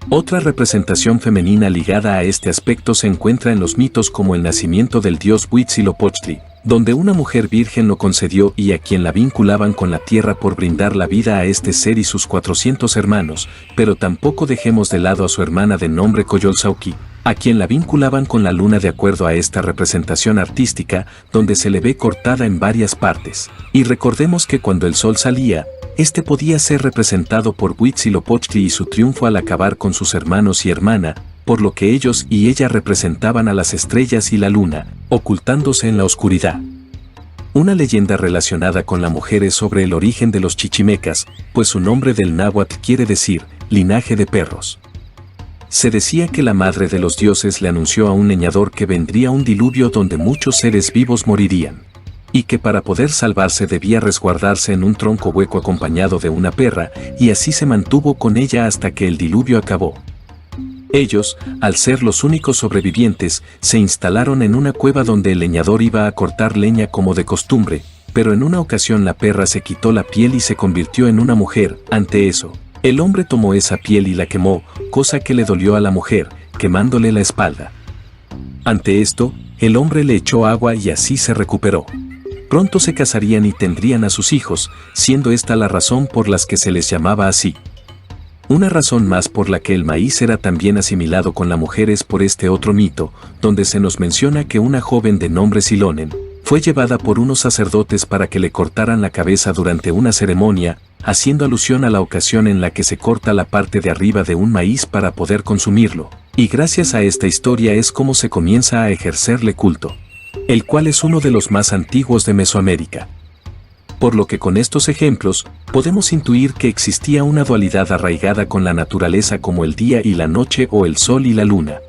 Otra representación femenina ligada a este aspecto se encuentra en los mitos como el nacimiento del dios Huitzilopochtli, donde una mujer virgen lo concedió y a quien la vinculaban con la tierra por brindar la vida a este ser y sus 400 hermanos, pero tampoco dejemos de lado a su hermana de nombre Coyolxauhqui, a quien la vinculaban con la luna de acuerdo a esta representación artística, donde se le ve cortada en varias partes. Y recordemos que cuando el sol salía, este podía ser representado por Huitzilopochtli y su triunfo al acabar con sus hermanos y hermana, por lo que ellos y ella representaban a las estrellas y la luna, ocultándose en la oscuridad. Una leyenda relacionada con la mujer es sobre el origen de los chichimecas, pues su nombre del náhuatl quiere decir linaje de perros. Se decía que la madre de los dioses le anunció a un leñador que vendría un diluvio donde muchos seres vivos morirían, y que para poder salvarse debía resguardarse en un tronco hueco acompañado de una perra, y así se mantuvo con ella hasta que el diluvio acabó. Ellos, al ser los únicos sobrevivientes, se instalaron en una cueva donde el leñador iba a cortar leña como de costumbre, pero en una ocasión la perra se quitó la piel y se convirtió en una mujer. Ante eso, el hombre tomó esa piel y la quemó, cosa que le dolió a la mujer, quemándole la espalda. Ante esto, el hombre le echó agua y así se recuperó. Pronto se casarían y tendrían a sus hijos, siendo esta la razón por la que se les llamaba así. Una razón más por la que el maíz era también asimilado con la mujer es por este otro mito, donde se nos menciona que una joven de nombre Silonen fue llevada por unos sacerdotes para que le cortaran la cabeza durante una ceremonia, haciendo alusión a la ocasión en la que se corta la parte de arriba de un maíz para poder consumirlo, y gracias a esta historia es como se comienza a ejercerle culto, el cual es uno de los más antiguos de Mesoamérica. Por lo que con estos ejemplos, podemos intuir que existía una dualidad arraigada con la naturaleza como el día y la noche o el sol y la luna.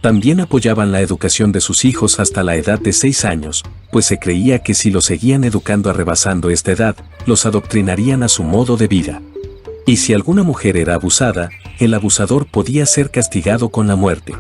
También apoyaban la educación de sus hijos hasta la edad de 6 años, pues se creía que si los seguían educando rebasando esta edad, los adoctrinarían a su modo de vida. Y si alguna mujer era abusada, el abusador podía ser castigado con la muerte.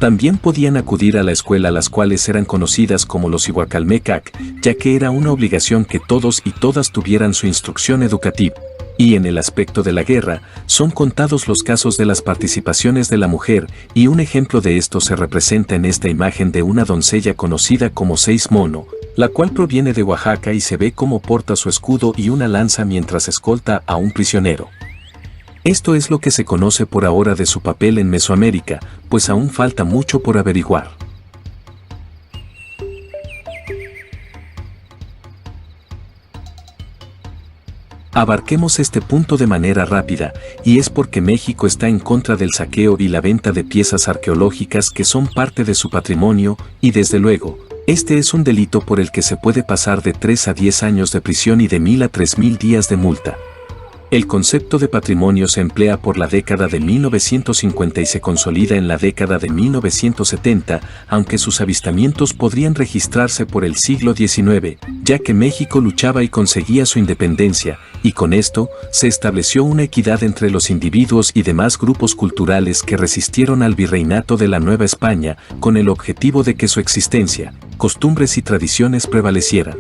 También podían acudir a la escuela, las cuales eran conocidas como los Ihuacalmecac, ya que era una obligación que todos y todas tuvieran su instrucción educativa. Y en el aspecto de la guerra, son contados los casos de las participaciones de la mujer, y un ejemplo de esto se representa en esta imagen de una doncella conocida como Seis Mono, la cual proviene de Oaxaca y se ve cómo porta su escudo y una lanza mientras escolta a un prisionero. Esto es lo que se conoce por ahora de su papel en Mesoamérica, pues aún falta mucho por averiguar. Abarquemos este punto de manera rápida, y es porque México está en contra del saqueo y la venta de piezas arqueológicas que son parte de su patrimonio, y desde luego, este es un delito por el que se puede pasar de 3 a 10 años de prisión y de 1000 a 3000 días de multa. El concepto de patrimonio se emplea por la década de 1950 y se consolida en la década de 1970, aunque sus avistamientos podrían registrarse por el siglo XIX, ya que México luchaba y conseguía su independencia, y con esto se estableció una equidad entre los individuos y demás grupos culturales que resistieron al virreinato de la Nueva España, con el objetivo de que su existencia, costumbres y tradiciones prevalecieran.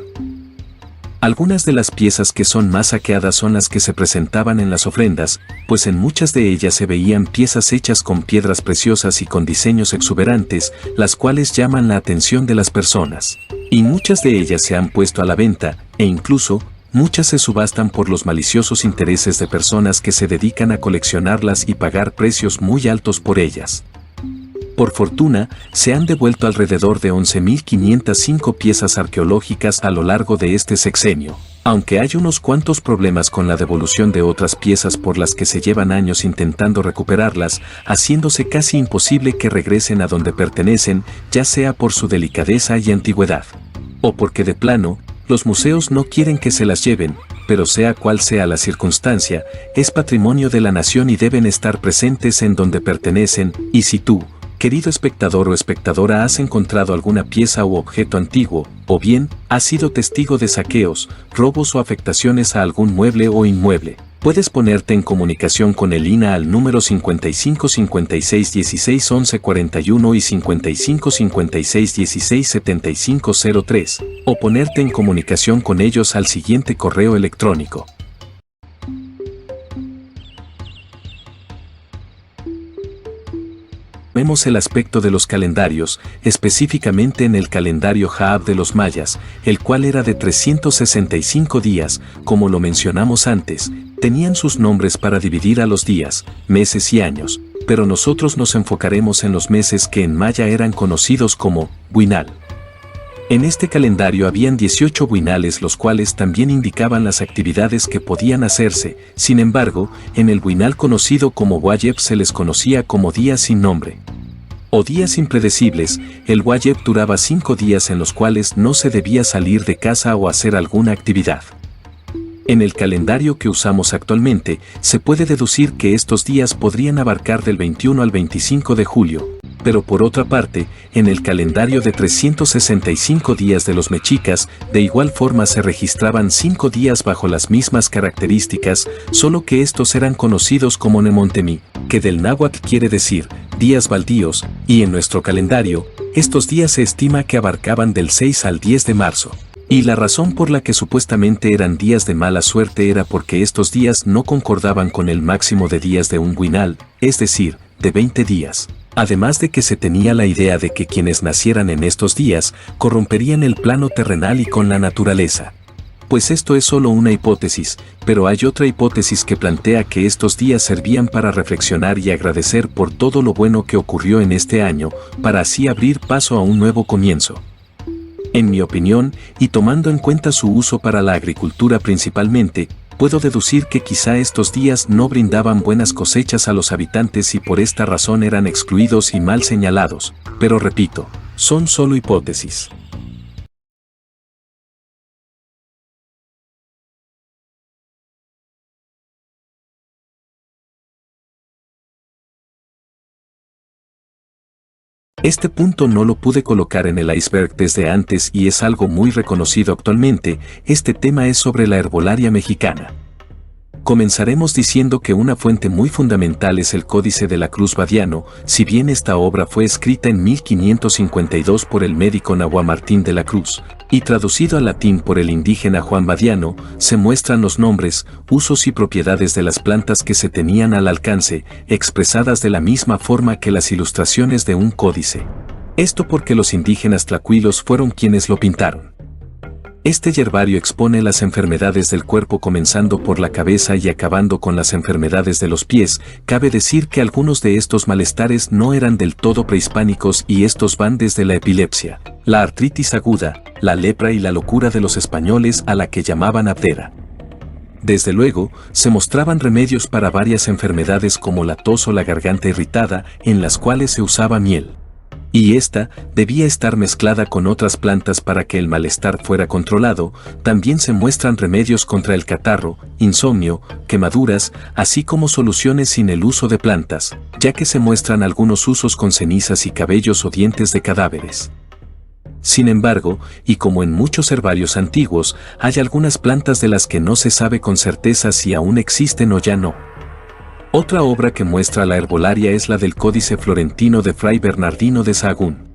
Algunas de las piezas que son más saqueadas son las que se presentaban en las ofrendas, pues en muchas de ellas se veían piezas hechas con piedras preciosas y con diseños exuberantes, las cuales llaman la atención de las personas. Y muchas de ellas se han puesto a la venta, e incluso, muchas se subastan por los maliciosos intereses de personas que se dedican a coleccionarlas y pagar precios muy altos por ellas. Por fortuna, se han devuelto alrededor de 11.505 piezas arqueológicas a lo largo de este sexenio, aunque hay unos cuantos problemas con la devolución de otras piezas por las que se llevan años intentando recuperarlas, haciéndose casi imposible que regresen a donde pertenecen, ya sea por su delicadeza y antigüedad, o porque de plano, los museos no quieren que se las lleven, pero sea cual sea la circunstancia, es patrimonio de la nación y deben estar presentes en donde pertenecen, y si tú, querido espectador o espectadora, has encontrado alguna pieza u objeto antiguo, o bien, has sido testigo de saqueos, robos o afectaciones a algún mueble o inmueble, puedes ponerte en comunicación con el INAH al número 55 56 16 11 41 y 55 56 16 75 03, o ponerte en comunicación con ellos al siguiente correo electrónico. observemos el aspecto de los calendarios, específicamente en el calendario Jaab de los mayas, el cual era de 365 días, como lo mencionamos antes, tenían sus nombres para dividir a los días, meses y años, pero nosotros nos enfocaremos en los meses que en maya eran conocidos como Buinal. En este calendario habían 18 buinales, los cuales también indicaban las actividades que podían hacerse. Sin embargo, en el buinal conocido como Wayeb se les conocía como días sin nombre o días impredecibles. El Wayeb duraba 5 días en los cuales no se debía salir de casa o hacer alguna actividad. En el calendario que usamos actualmente, se puede deducir que estos días podrían abarcar del 21 al 25 de julio, pero por otra parte, en el calendario de 365 días de los mexicas, de igual forma se registraban 5 días bajo las mismas características, solo que estos eran conocidos como Nemontemi, que del náhuatl quiere decir días baldíos, y en nuestro calendario, estos días se estima que abarcaban del 6 al 10 de marzo. Y la razón por la que supuestamente eran días de mala suerte era porque estos días no concordaban con el máximo de días de un buinal, es decir, de 20 días. Además de que se tenía la idea de que quienes nacieran en estos días corromperían el plano terrenal y con la naturaleza. Pues esto es solo una hipótesis, pero hay otra hipótesis que plantea que estos días servían para reflexionar y agradecer por todo lo bueno que ocurrió en este año, para así abrir paso a un nuevo comienzo. En mi opinión, y tomando en cuenta su uso para la agricultura principalmente, puedo deducir que quizá estos días no brindaban buenas cosechas a los habitantes y por esta razón eran excluidos y mal señalados, pero repito, son solo hipótesis. Este punto no lo pude colocar en el iceberg desde antes y es algo muy reconocido actualmente. Este tema es sobre la herbolaria mexicana. Comenzaremos diciendo que una fuente muy fundamental es el Códice de la Cruz Badiano. Si bien esta obra fue escrita en 1552 por el médico Nahuatl Martín de la Cruz, y traducido al latín por el indígena Juan Badiano, se muestran los nombres, usos y propiedades de las plantas que se tenían al alcance, expresadas de la misma forma que las ilustraciones de un códice. Esto porque los indígenas tlacuilos fueron quienes lo pintaron. Este yerbario expone las enfermedades del cuerpo comenzando por la cabeza y acabando con las enfermedades de los pies. Cabe decir que algunos de estos malestares no eran del todo prehispánicos y estos van desde la epilepsia, la artritis aguda, la lepra y la locura de los españoles a la que llamaban abdera. Desde luego, se mostraban remedios para varias enfermedades como la tos o la garganta irritada, en las cuales se usaba miel. Y esta debía estar mezclada con otras plantas para que el malestar fuera controlado. También se muestran remedios contra el catarro, insomnio, quemaduras, así como soluciones sin el uso de plantas, ya que se muestran algunos usos con cenizas y cabellos o dientes de cadáveres. Sin embargo, y como en muchos herbarios antiguos, hay algunas plantas de las que no se sabe con certeza si aún existen o ya no. Otra obra que muestra la herbolaria es la del Códice Florentino de Fray Bernardino de Sahagún.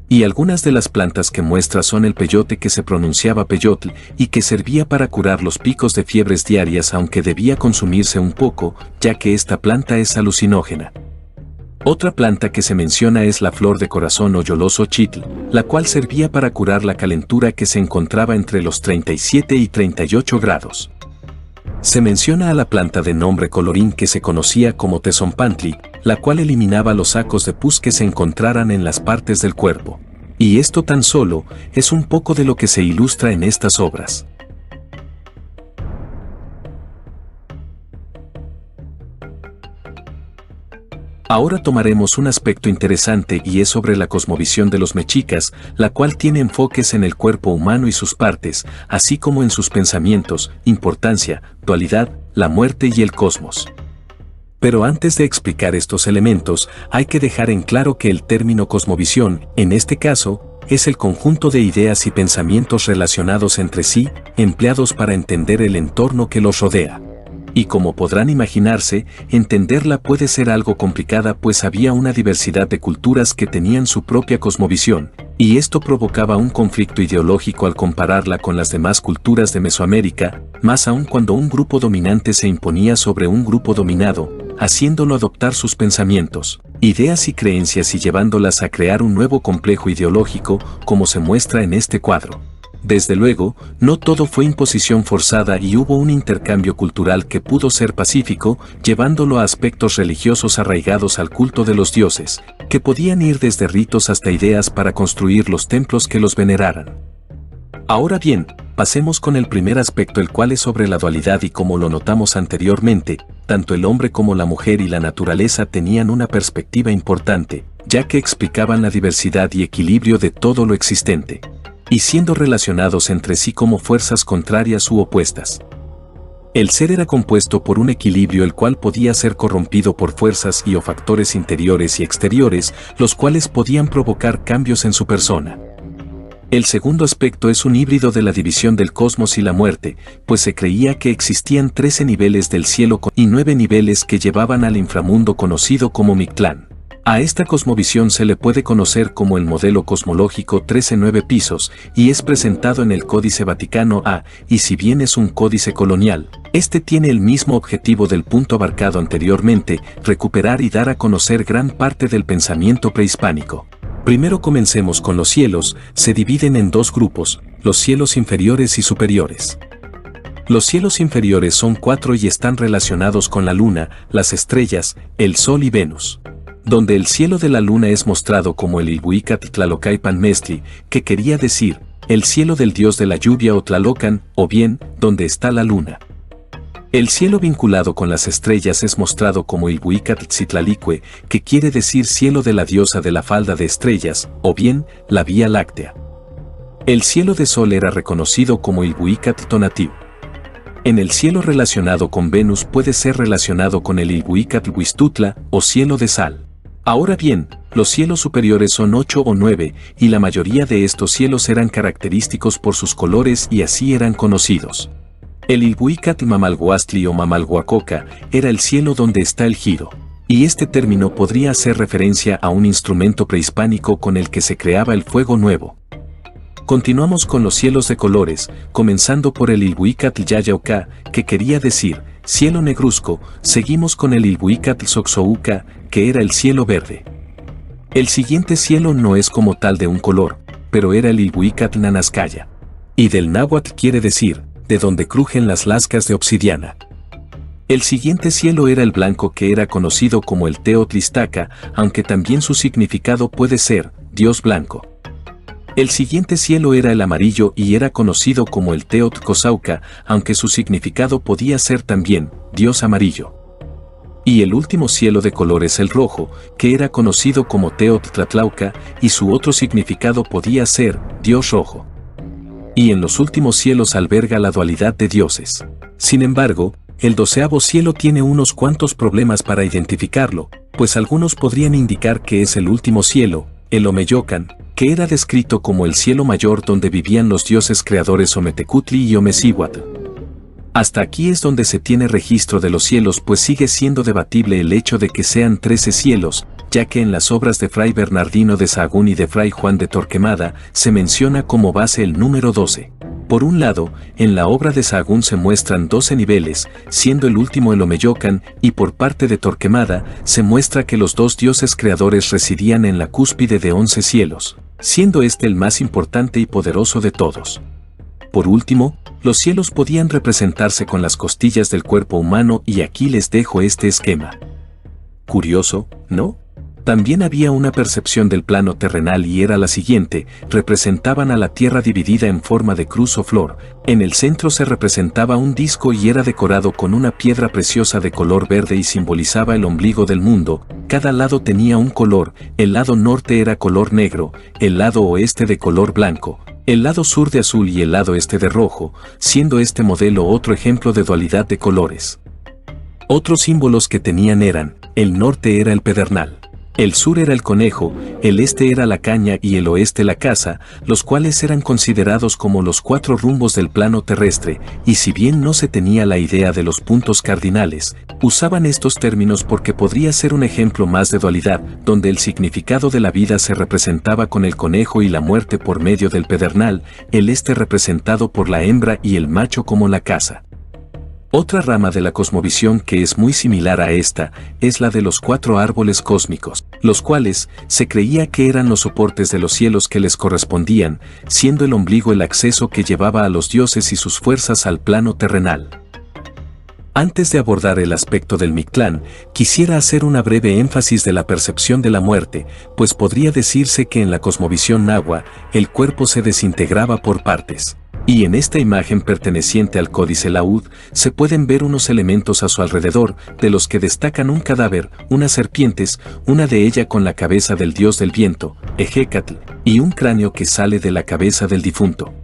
Y algunas de las plantas que muestra son el peyote, que se pronunciaba peyotl, y que servía para curar los picos de fiebres diarias, aunque debía consumirse un poco, ya que esta planta es alucinógena. Otra planta que se menciona es la flor de corazón o yoloso chitl, la cual servía para curar la calentura que se encontraba entre los 37 y 38 grados. Se menciona a la planta de nombre colorín que se conocía como tezompantli, la cual eliminaba los sacos de pus que se encontraran en las partes del cuerpo. Y esto tan solo es un poco de lo que se ilustra en estas obras. Ahora tomaremos un aspecto interesante y es sobre la cosmovisión de los mexicas, la cual tiene enfoques en el cuerpo humano y sus partes, así como en sus pensamientos, importancia, dualidad, la muerte y el cosmos. Pero antes de explicar estos elementos, hay que dejar en claro que el término cosmovisión, en este caso, es el conjunto de ideas y pensamientos relacionados entre sí, empleados para entender el entorno que los rodea. Y como podrán imaginarse, entenderla puede ser algo complicada, pues había una diversidad de culturas que tenían su propia cosmovisión, y esto provocaba un conflicto ideológico al compararla con las demás culturas de Mesoamérica, más aún cuando un grupo dominante se imponía sobre un grupo dominado. haciéndolo adoptar sus pensamientos, ideas y creencias y llevándolas a crear un nuevo complejo ideológico, como se muestra en este cuadro. Desde luego, no todo fue imposición forzada y hubo un intercambio cultural que pudo ser pacífico, llevándolo a aspectos religiosos arraigados al culto de los dioses, que podían ir desde ritos hasta ideas para construir los templos que los veneraran. Ahora bien, pasemos con el primer aspecto, el cual es sobre la dualidad, y como lo notamos anteriormente, tanto el hombre como la mujer y la naturaleza tenían una perspectiva importante, ya que explicaban la diversidad y equilibrio de todo lo existente, y siendo relacionados entre sí como fuerzas contrarias u opuestas. El ser era compuesto por un equilibrio el cual podía ser corrompido por fuerzas y o factores interiores y exteriores, los cuales podían provocar cambios en su persona. El segundo aspecto es un híbrido de la división del cosmos y la muerte, pues se creía que existían 13 niveles del cielo y 9 niveles que llevaban al inframundo conocido como Mictlán. A esta cosmovisión se le puede conocer como el modelo cosmológico 13-9 pisos, y es presentado en el Códice Vaticano A, y si bien es un códice colonial, este tiene el mismo objetivo del punto abarcado anteriormente, recuperar y dar a conocer gran parte del pensamiento prehispánico. Primero comencemos con los cielos. Se dividen en dos grupos, los cielos inferiores y superiores. Los cielos inferiores son 4 y están relacionados con la luna, las estrellas, el sol y Venus. Donde el cielo de la luna es mostrado como el Ilhuicat Tlalocaipan Mestli, que quería decir, el cielo del dios de la lluvia o Tlalocan, o bien, donde está la luna. El cielo vinculado con las estrellas es mostrado como Ilhuicat Tzitlalicue, que quiere decir cielo de la diosa de la falda de estrellas, o bien, la Vía Láctea. El cielo de sol era reconocido como Ilhuicat Tonatiu. En el cielo relacionado con Venus puede ser relacionado con el Ilhuicat Huistutla, o cielo de sal. Ahora bien, los cielos superiores son 8 o 9, y la mayoría de estos cielos eran característicos por sus colores y así eran conocidos. El Ilhuicat Mamalhuastli o Mamalhuacoca era el cielo donde está el giro, y este término podría hacer referencia a un instrumento prehispánico con el que se creaba el fuego nuevo. Continuamos con los cielos de colores, comenzando por el Ilhuicat Yayauca, que quería decir cielo negruzco, seguimos con el Ilhuicat Xoxouca, que era el cielo verde. El siguiente cielo no es como tal de un color, pero era el Ilhuicat Nanascaya. Y del náhuatl quiere decir, de donde crujen las lascas de obsidiana. El siguiente cielo era el blanco, que era conocido como el Teotlistaca, aunque también su significado puede ser, Dios blanco. El siguiente cielo era el amarillo y era conocido como el Teotcosauca, aunque su significado podía ser también, Dios amarillo. Y el último cielo de color es el rojo, que era conocido como Teottlatlauca, y su otro significado podía ser, Dios rojo. Y en los últimos cielos alberga la dualidad de dioses. Sin embargo, el 12º cielo tiene unos cuantos problemas para identificarlo, pues algunos podrían indicar que es el último cielo, el Omeyocan, que era descrito como el cielo mayor donde vivían los dioses creadores Ometecutli y Omecihuatl. Hasta aquí es donde se tiene registro de los cielos, pues sigue siendo debatible el hecho de que sean 13 cielos, ya que en las obras de Fray Bernardino de Sahagún y de Fray Juan de Torquemada se menciona como base el número 12. Por un lado, en la obra de Sahagún se muestran 12 niveles, siendo el último el Omeyocan, y por parte de Torquemada se muestra que los dos dioses creadores residían en la cúspide de 11 cielos, siendo este el más importante y poderoso de todos. Por último, los cielos podían representarse con las costillas del cuerpo humano, y aquí les dejo este esquema. Curioso, ¿no? También había una percepción del plano terrenal y era la siguiente: representaban a la tierra dividida en forma de cruz o flor, en el centro se representaba un disco y era decorado con una piedra preciosa de color verde y simbolizaba el ombligo del mundo, cada lado tenía un color, el lado norte era color negro, el lado oeste de color blanco, el lado sur de azul y el lado este de rojo, siendo este modelo otro ejemplo de dualidad de colores. Otros símbolos que tenían eran, el norte era el pedernal, el sur era el conejo, el este era la caña y el oeste la casa, los cuales eran considerados como los 4 rumbos del plano terrestre, y si bien no se tenía la idea de los puntos cardinales, usaban estos términos porque podría ser un ejemplo más de dualidad, donde el significado de la vida se representaba con el conejo y la muerte por medio del pedernal, el este representado por la hembra y el macho como la casa. Otra rama de la cosmovisión que es muy similar a esta es la de los 4 árboles cósmicos, los cuales se creía que eran los soportes de los cielos que les correspondían, siendo el ombligo el acceso que llevaba a los dioses y sus fuerzas al plano terrenal. Antes de abordar el aspecto del Mictlán, quisiera hacer una breve énfasis de la percepción de la muerte, pues podría decirse que en la cosmovisión nahua, el cuerpo se desintegraba por partes. Y en esta imagen perteneciente al Códice Laúd, se pueden ver unos elementos a su alrededor, de los que destacan un cadáver, unas serpientes, una de ellas con la cabeza del dios del viento, Ejecatl, y un cráneo que sale de la cabeza del difunto.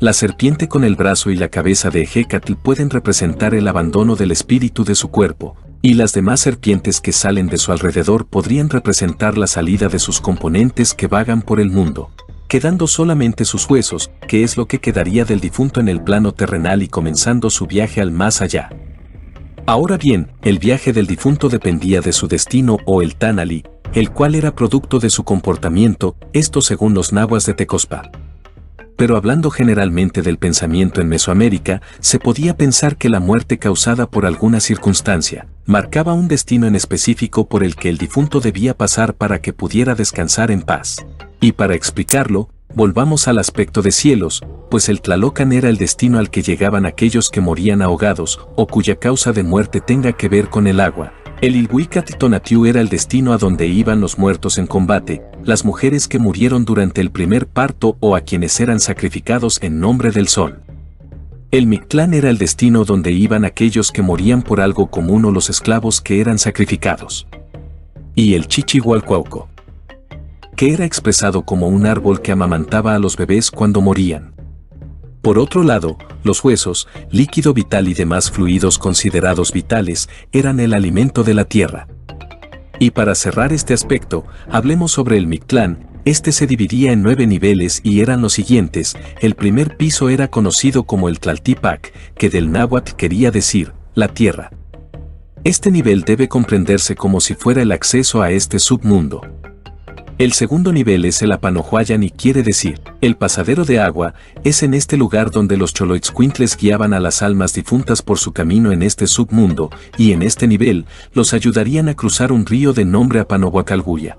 La serpiente con el brazo y la cabeza de Ejecatl pueden representar el abandono del espíritu de su cuerpo, y las demás serpientes que salen de su alrededor podrían representar la salida de sus componentes que vagan por el mundo, quedando solamente sus huesos, que es lo que quedaría del difunto en el plano terrenal y comenzando su viaje al más allá. Ahora bien, el viaje del difunto dependía de su destino o el Tanali, el cual era producto de su comportamiento, esto según los nahuas de Tecospa. Pero hablando generalmente del pensamiento en Mesoamérica, se podía pensar que la muerte causada por alguna circunstancia marcaba un destino en específico por el que el difunto debía pasar para que pudiera descansar en paz. Y para explicarlo, volvamos al aspecto de cielos, pues el Tlalocan era el destino al que llegaban aquellos que morían ahogados o cuya causa de muerte tenga que ver con el agua. El Ilhuicatl era el destino a donde iban los muertos en combate, las mujeres que murieron durante el primer parto o a quienes eran sacrificados en nombre del sol. El Mictlán era el destino donde iban aquellos que morían por algo común o los esclavos que eran sacrificados. Y el Chichihualcuauco, que era expresado como un árbol que amamantaba a los bebés cuando morían. Por otro lado, los huesos, líquido vital y demás fluidos considerados vitales, eran el alimento de la tierra. Y para cerrar este aspecto, hablemos sobre el Mictlán. Este se dividía en 9 niveles y eran los siguientes. El primer piso era conocido como el Tlaltipac, que del náhuatl quería decir, la tierra. Este nivel debe comprenderse como si fuera el acceso a este submundo. El segundo nivel es el Apanohuayan y quiere decir, el pasadero de agua, es en este lugar donde los Xoloitzcuintles guiaban a las almas difuntas por su camino en este submundo, y en este nivel, los ayudarían a cruzar un río de nombre Apanohuacalguya.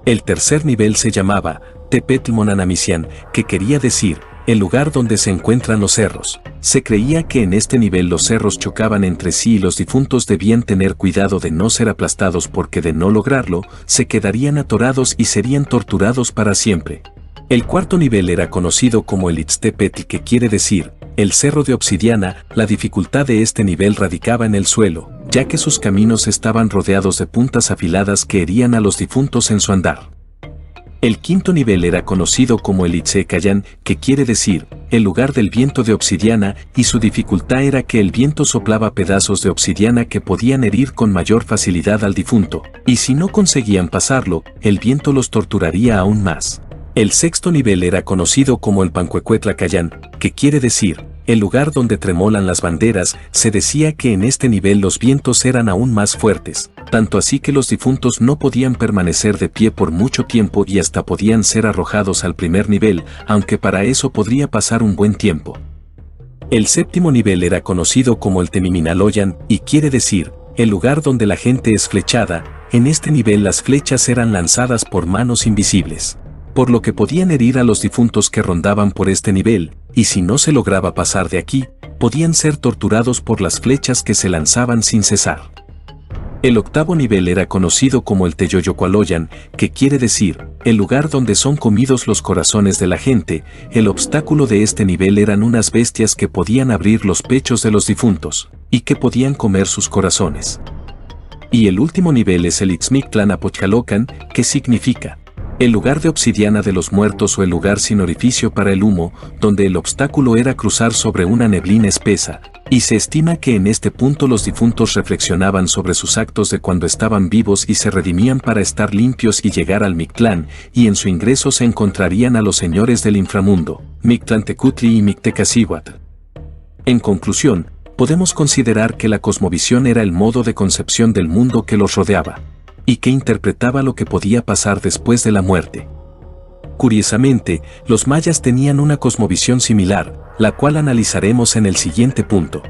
El tercer nivel se llamaba Tepetl Monanamicián, que quería decir, el lugar donde se encuentran los cerros. Se creía que en este nivel los cerros chocaban entre sí y los difuntos debían tener cuidado de no ser aplastados porque de no lograrlo, se quedarían atorados y serían torturados para siempre. El cuarto nivel era conocido como el Itztepetl, que quiere decir, el cerro de obsidiana. La dificultad de este nivel radicaba en el suelo, ya que sus caminos estaban rodeados de puntas afiladas que herían a los difuntos en su andar. El quinto nivel era conocido como el Itzecayán, que quiere decir, el lugar del viento de obsidiana, y su dificultad era que el viento soplaba pedazos de obsidiana que podían herir con mayor facilidad al difunto, y si no conseguían pasarlo, el viento los torturaría aún más. El sexto nivel era conocido como el Pancuecuetlacayán, que quiere decir, el lugar donde tremolan las banderas. Se decía que en este nivel los vientos eran aún más fuertes, tanto así que los difuntos no podían permanecer de pie por mucho tiempo y hasta podían ser arrojados al primer nivel, aunque para eso podría pasar un buen tiempo. El séptimo nivel era conocido como el Temiminaloyan, y quiere decir, el lugar donde la gente es flechada. En este nivel las flechas eran lanzadas por manos invisibles, por lo que podían herir a los difuntos que rondaban por este nivel, y si no se lograba pasar de aquí, podían ser torturados por las flechas que se lanzaban sin cesar. El octavo nivel era conocido como el Teyoyocualoyan, que quiere decir, el lugar donde son comidos los corazones de la gente. El obstáculo de este nivel eran unas bestias que podían abrir los pechos de los difuntos, y que podían comer sus corazones. Y el último nivel es el Itzmictlán Apochcalocan, que significa, el lugar de obsidiana de los muertos o el lugar sin orificio para el humo, donde el obstáculo era cruzar sobre una neblina espesa, y se estima que en este punto los difuntos reflexionaban sobre sus actos de cuando estaban vivos y se redimían para estar limpios y llegar al Mictlán, y en su ingreso se encontrarían a los señores del inframundo, Mictlantecutli y Mictecacihuatl. En conclusión, podemos considerar que la cosmovisión era el modo de concepción del mundo que los rodeaba, y que interpretaba lo que podía pasar después de la muerte. Curiosamente, los mayas tenían una cosmovisión similar, la cual analizaremos en el siguiente punto.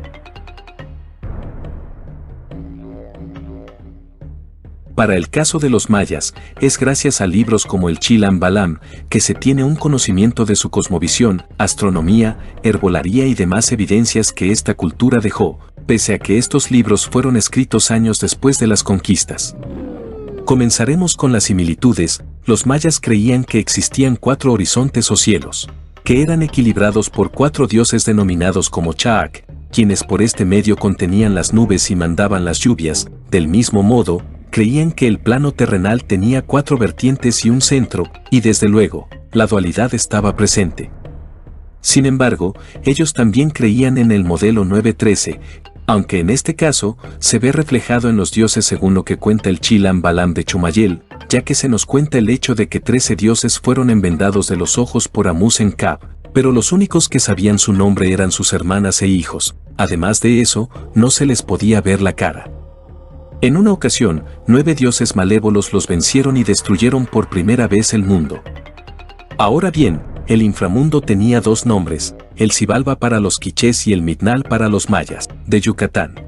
Para el caso de los mayas, es gracias a libros como el Chilam Balam que se tiene un conocimiento de su cosmovisión, astronomía, herbolaria y demás evidencias que esta cultura dejó, pese a que estos libros fueron escritos años después de las conquistas. Comenzaremos con las similitudes. Los mayas creían que existían 4 horizontes o cielos, que eran equilibrados por 4 dioses denominados como Chaac, quienes por este medio contenían las nubes y mandaban las lluvias. Del mismo modo, creían que el plano terrenal tenía 4 vertientes y un centro, y desde luego, la dualidad estaba presente. Sin embargo, ellos también creían en el modelo 913, aunque en este caso, se ve reflejado en los dioses según lo que cuenta el Chilam Balam de Chumayel, ya que se nos cuenta el hecho de que 13 dioses fueron envendados de los ojos por Amusen-Kab, pero los únicos que sabían su nombre eran sus hermanas e hijos. Además de eso, no se les podía ver la cara. En una ocasión, 9 dioses malévolos los vencieron y destruyeron por primera vez el mundo. Ahora bien, el inframundo tenía 2 nombres, el Xibalba para los quichés y el Mitnal para los mayas, de Yucatán.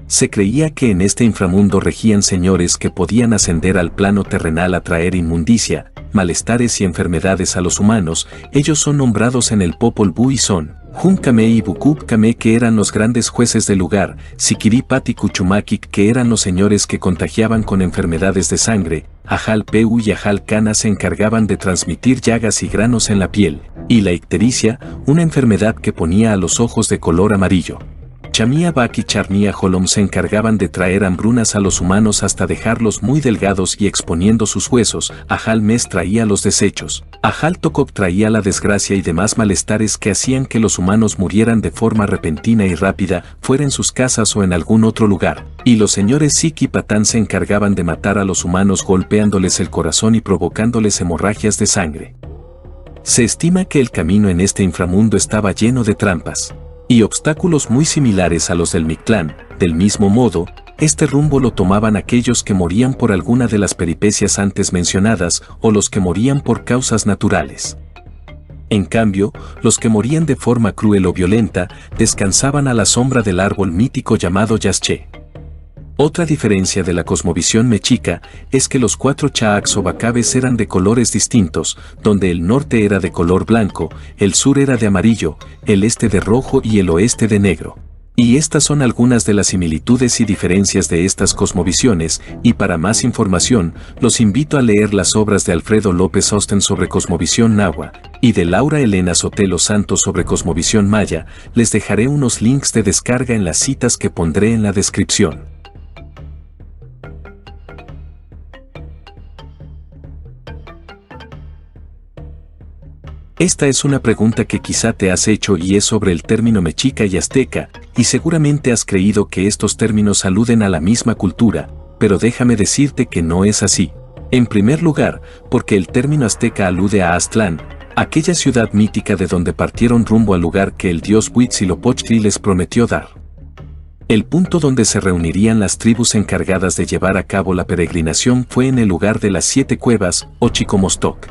Se creía que en este inframundo regían señores que podían ascender al plano terrenal a traer inmundicia, malestares y enfermedades a los humanos. Ellos son nombrados en el Popol Vuh y son Hun Kame y Bukub Kame, que eran los grandes jueces del lugar, Sikiripati y Cuchumaquic, que eran los señores que contagiaban con enfermedades de sangre, Ajal Peu y Ajal Cana se encargaban de transmitir llagas y granos en la piel, y la ictericia, una enfermedad que ponía a los ojos de color amarillo. Chamia Bak y Charnia Holom se encargaban de traer hambrunas a los humanos hasta dejarlos muy delgados y exponiendo sus huesos. Ajal Mes traía los desechos. Ajal Tokop traía la desgracia y demás malestares que hacían que los humanos murieran de forma repentina y rápida, fuera en sus casas o en algún otro lugar. Y los señores Sik y Patán se encargaban de matar a los humanos golpeándoles el corazón y provocándoles hemorragias de sangre. Se estima que el camino en este inframundo estaba lleno de trampas y obstáculos muy similares a los del Mictlán. Del mismo modo, este rumbo lo tomaban aquellos que morían por alguna de las peripecias antes mencionadas o los que morían por causas naturales. En cambio, los que morían de forma cruel o violenta descansaban a la sombra del árbol mítico llamado Yaxche. Otra diferencia de la cosmovisión mexica es que los 4 Chaaks o Bacabes eran de colores distintos, donde el norte era de color blanco, el sur era de amarillo, el este de rojo y el oeste de negro. Y estas son algunas de las similitudes y diferencias de estas cosmovisiones, y para más información, los invito a leer las obras de Alfredo López Osten sobre cosmovisión náhuatl, y de Laura Elena Sotelo Santos sobre cosmovisión maya. Les dejaré unos links de descarga en las citas que pondré en la descripción. Esta es una pregunta que quizá te has hecho y es sobre el término mexica y azteca, y seguramente has creído que estos términos aluden a la misma cultura, pero déjame decirte que no es así. En primer lugar, porque el término azteca alude a Aztlán, aquella ciudad mítica de donde partieron rumbo al lugar que el dios Huitzilopochtli les prometió dar. El punto donde se reunirían las tribus encargadas de llevar a cabo la peregrinación fue en el lugar de las 7 cuevas, o Chicomostoc.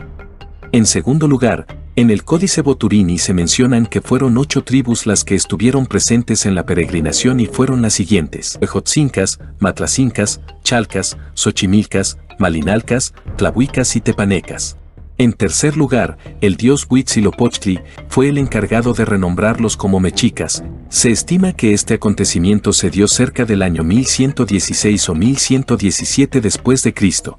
En segundo lugar, en el Códice Boturini se mencionan que fueron 8 tribus las que estuvieron presentes en la peregrinación y fueron las siguientes: Huejotzincas, Matlacincas, Chalcas, Xochimilcas, Malinalcas, Tlahuicas y Tepanecas. En tercer lugar, el dios Huitzilopochtli fue el encargado de renombrarlos como mexicas. Se estima que este acontecimiento se dio cerca del año 1116 o 1117 después de Cristo.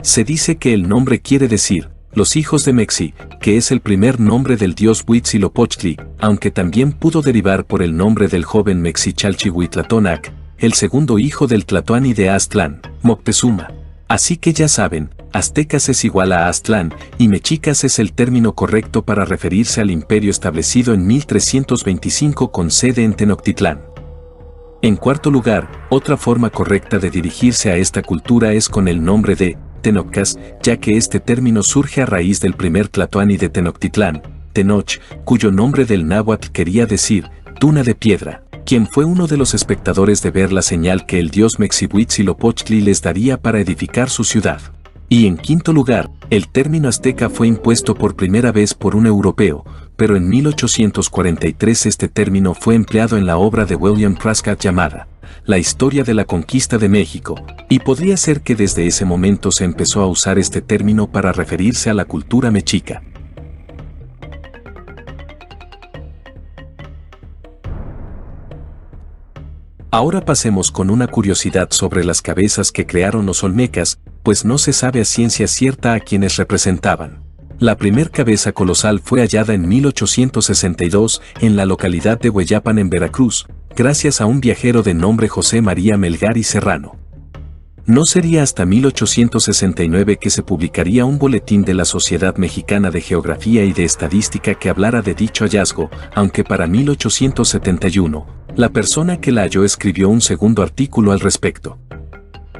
Se dice que el nombre quiere decir los hijos de Mexi, que es el primer nombre del dios Huitzilopochtli, aunque también pudo derivar por el nombre del joven Mexichalchihuitlatonac, el segundo hijo del Tlatoani de Aztlán, Moctezuma. Así que ya saben, aztecas es igual a Aztlán, y mexicas es el término correcto para referirse al imperio establecido en 1325 con sede en Tenochtitlán. En cuarto lugar, otra forma correcta de dirigirse a esta cultura es con el nombre de Tenochcas, ya que este término surge a raíz del primer Tlatoani de Tenochtitlán, Tenoch, cuyo nombre del náhuatl quería decir duna de piedra, quien fue uno de los espectadores de ver la señal que el dios Mexi-Huitzilopochtli les daría para edificar su ciudad. Y en quinto lugar, el término azteca fue impuesto por primera vez por un europeo, pero en 1843 este término fue empleado en la obra de William Prescott llamada La historia de la conquista de México, y podría ser que desde ese momento se empezó a usar este término para referirse a la cultura mexica. Ahora pasemos con una curiosidad sobre las cabezas que crearon los olmecas, pues no se sabe a ciencia cierta a quienes representaban. La primer cabeza colosal fue hallada en 1862 en la localidad de Hueyapan en Veracruz, gracias a un viajero de nombre José María Melgar y Serrano. No sería hasta 1869 que se publicaría un boletín de la Sociedad Mexicana de Geografía y de Estadística que hablara de dicho hallazgo, aunque para 1871, la persona que la halló escribió un segundo artículo al respecto.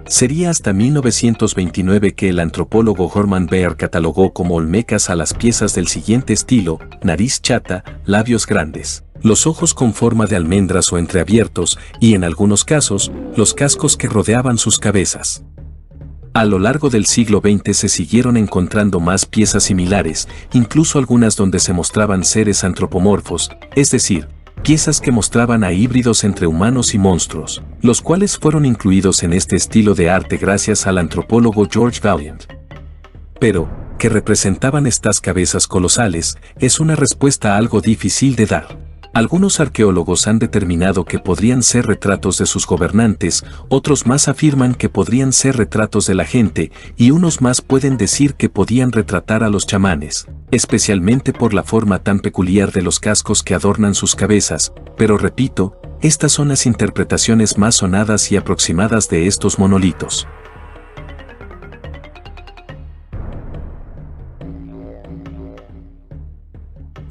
Sería hasta 1929 que el antropólogo Hermann Baer catalogó como olmecas a las piezas del siguiente estilo: nariz chata, labios grandes, los ojos con forma de almendras o entreabiertos, y en algunos casos, los cascos que rodeaban sus cabezas. A lo largo del siglo XX se siguieron encontrando más piezas similares, incluso algunas donde se mostraban seres antropomorfos, es decir, piezas que mostraban a híbridos entre humanos y monstruos, los cuales fueron incluidos en este estilo de arte gracias al antropólogo George Vaillant. Pero, ¿qué representaban estas cabezas colosales? Es una respuesta algo difícil de dar. Algunos arqueólogos han determinado que podrían ser retratos de sus gobernantes, otros más afirman que podrían ser retratos de la gente, y unos más pueden decir que podían retratar a los chamanes, especialmente por la forma tan peculiar de los cascos que adornan sus cabezas, pero repito, estas son las interpretaciones más sonadas y aproximadas de estos monolitos.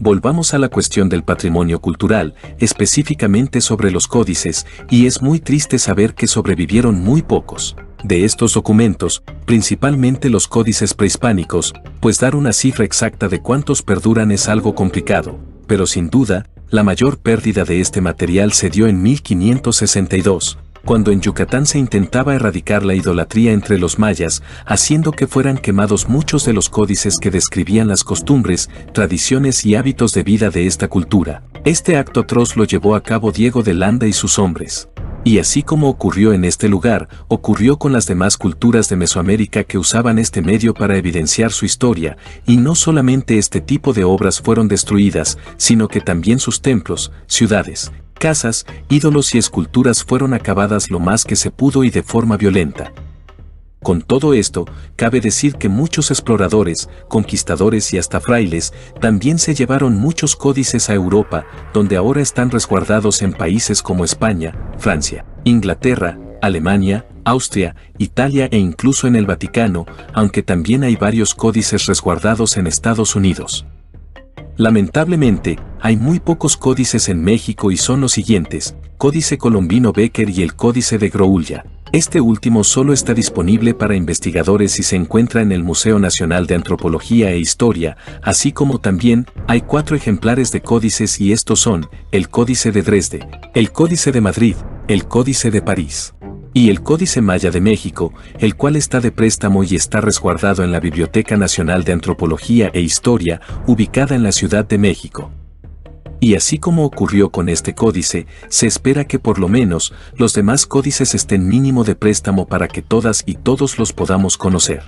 Volvamos a la cuestión del patrimonio cultural, específicamente sobre los códices, y es muy triste saber que sobrevivieron muy pocos de estos documentos, principalmente los códices prehispánicos, pues dar una cifra exacta de cuántos perduran es algo complicado, pero sin duda, la mayor pérdida de este material se dio en 1562, cuando en Yucatán se intentaba erradicar la idolatría entre los mayas, haciendo que fueran quemados muchos de los códices que describían las costumbres, tradiciones y hábitos de vida de esta cultura. Este acto atroz lo llevó a cabo Diego de Landa y sus hombres. Y así como ocurrió en este lugar, ocurrió con las demás culturas de Mesoamérica que usaban este medio para evidenciar su historia, y no solamente este tipo de obras fueron destruidas, sino que también sus templos, ciudades, casas, ídolos y esculturas fueron acabadas lo más que se pudo y de forma violenta. Con todo esto, cabe decir que muchos exploradores, conquistadores y hasta frailes también se llevaron muchos códices a Europa, donde ahora están resguardados en países como España, Francia, Inglaterra, Alemania, Austria, Italia e incluso en el Vaticano, aunque también hay varios códices resguardados en Estados Unidos. Lamentablemente, hay muy pocos códices en México y son los siguientes: Códice Colombino Becker y el Códice de Grouilla. Este último solo está disponible para investigadores y se encuentra en el Museo Nacional de Antropología e Historia, así como también hay 4 ejemplares de códices y estos son el Códice de Dresde, el Códice de Madrid, el Códice de París y el Códice Maya de México, el cual está de préstamo y está resguardado en la Biblioteca Nacional de Antropología e Historia, ubicada en la Ciudad de México. Y así como ocurrió con este códice, se espera que por lo menos los demás códices estén mínimo de préstamo para que todas y todos los podamos conocer.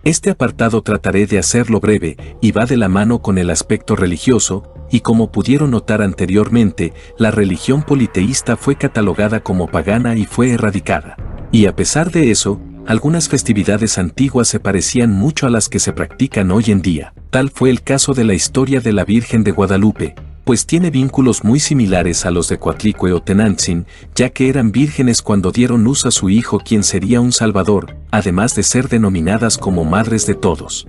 Este apartado trataré de hacerlo breve y va de la mano con el aspecto religioso, y como pudieron notar anteriormente, la religión politeísta fue catalogada como pagana y fue erradicada. Y a pesar de eso, algunas festividades antiguas se parecían mucho a las que se practican hoy en día. Tal fue el caso de la historia de la Virgen de Guadalupe, pues tiene vínculos muy similares a los de Coatlicue o Tenantzin, ya que eran vírgenes cuando dieron luz a su hijo quien sería un salvador, además de ser denominadas como madres de todos.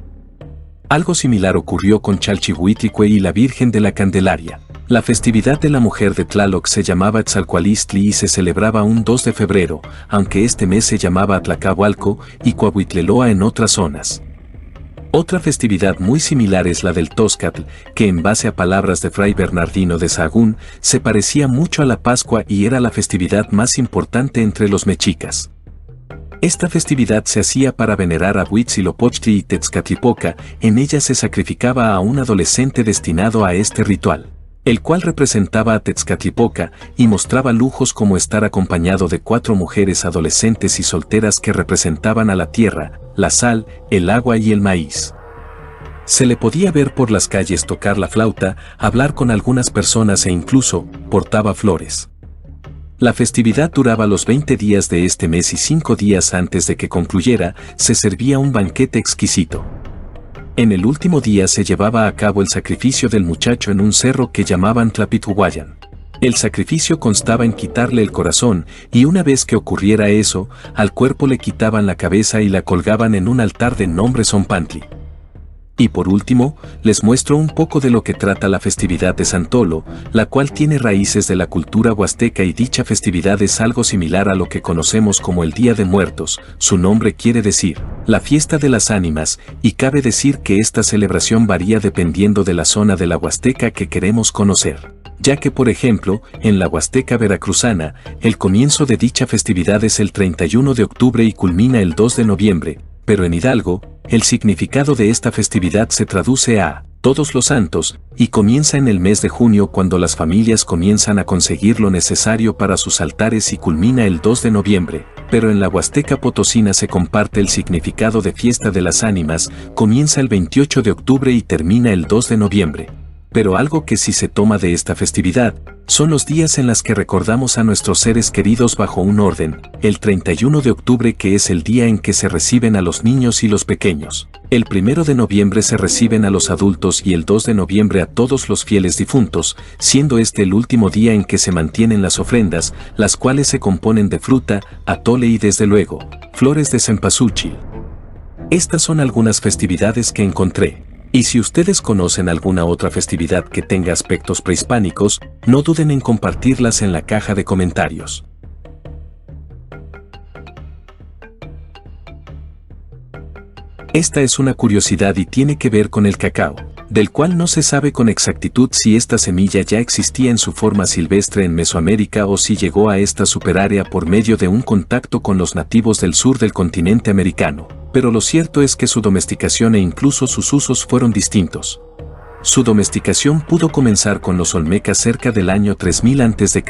Algo similar ocurrió con Chalchihuitlicue y la Virgen de la Candelaria. La festividad de la mujer de Tlaloc se llamaba Tzalcualistli y se celebraba un 2 de febrero, aunque este mes se llamaba Atlacahualco y Coahuitleloa en otras zonas. Otra festividad muy similar es la del Toscatl, que en base a palabras de Fray Bernardino de Sahagún, se parecía mucho a la Pascua y era la festividad más importante entre los mexicas. Esta festividad se hacía para venerar a Huitzilopochtli y Tezcatlipoca. En ella se sacrificaba a un adolescente destinado a este ritual, el cual representaba a Tezcatlipoca y mostraba lujos como estar acompañado de 4 mujeres adolescentes y solteras que representaban a la tierra, la sal, el agua y el maíz. Se le podía ver por las calles tocar la flauta, hablar con algunas personas e incluso portaba flores. La festividad duraba los 20 días de este mes y 5 días antes de que concluyera, se servía un banquete exquisito. En el último día se llevaba a cabo el sacrificio del muchacho en un cerro que llamaban Tlapituhuayan. El sacrificio constaba en quitarle el corazón, y una vez que ocurriera eso, al cuerpo le quitaban la cabeza y la colgaban en un altar de nombre Zompantli. Y por último, les muestro un poco de lo que trata la festividad de Santolo, la cual tiene raíces de la cultura huasteca y dicha festividad es algo similar a lo que conocemos como el Día de Muertos. Su nombre quiere decir, la fiesta de las ánimas, y cabe decir que esta celebración varía dependiendo de la zona de la Huasteca que queremos conocer, ya que por ejemplo, en la Huasteca veracruzana, el comienzo de dicha festividad es el 31 de octubre y culmina el 2 de noviembre, pero en Hidalgo, el significado de esta festividad se traduce a Todos los Santos, y comienza en el mes de junio cuando las familias comienzan a conseguir lo necesario para sus altares y culmina el 2 de noviembre, pero en la Huasteca potosina se comparte el significado de fiesta de las ánimas, comienza el 28 de octubre y termina el 2 de noviembre. Pero algo que sí se toma de esta festividad, son los días en los que recordamos a nuestros seres queridos bajo un orden, el 31 de octubre que es el día en que se reciben a los niños y los pequeños, el 1 de noviembre se reciben a los adultos y el 2 de noviembre a todos los fieles difuntos, siendo este el último día en que se mantienen las ofrendas, las cuales se componen de fruta, atole y desde luego, flores de cempasúchil. Estas son algunas festividades que encontré. Y si ustedes conocen alguna otra festividad que tenga aspectos prehispánicos, no duden en compartirlas en la caja de comentarios. Esta es una curiosidad y tiene que ver con el cacao, del cual no se sabe con exactitud si esta semilla ya existía en su forma silvestre en Mesoamérica o si llegó a esta superárea por medio de un contacto con los nativos del sur del continente americano. Pero lo cierto es que su domesticación e incluso sus usos fueron distintos. Su domesticación pudo comenzar con los olmecas cerca del año 3000 a.C.,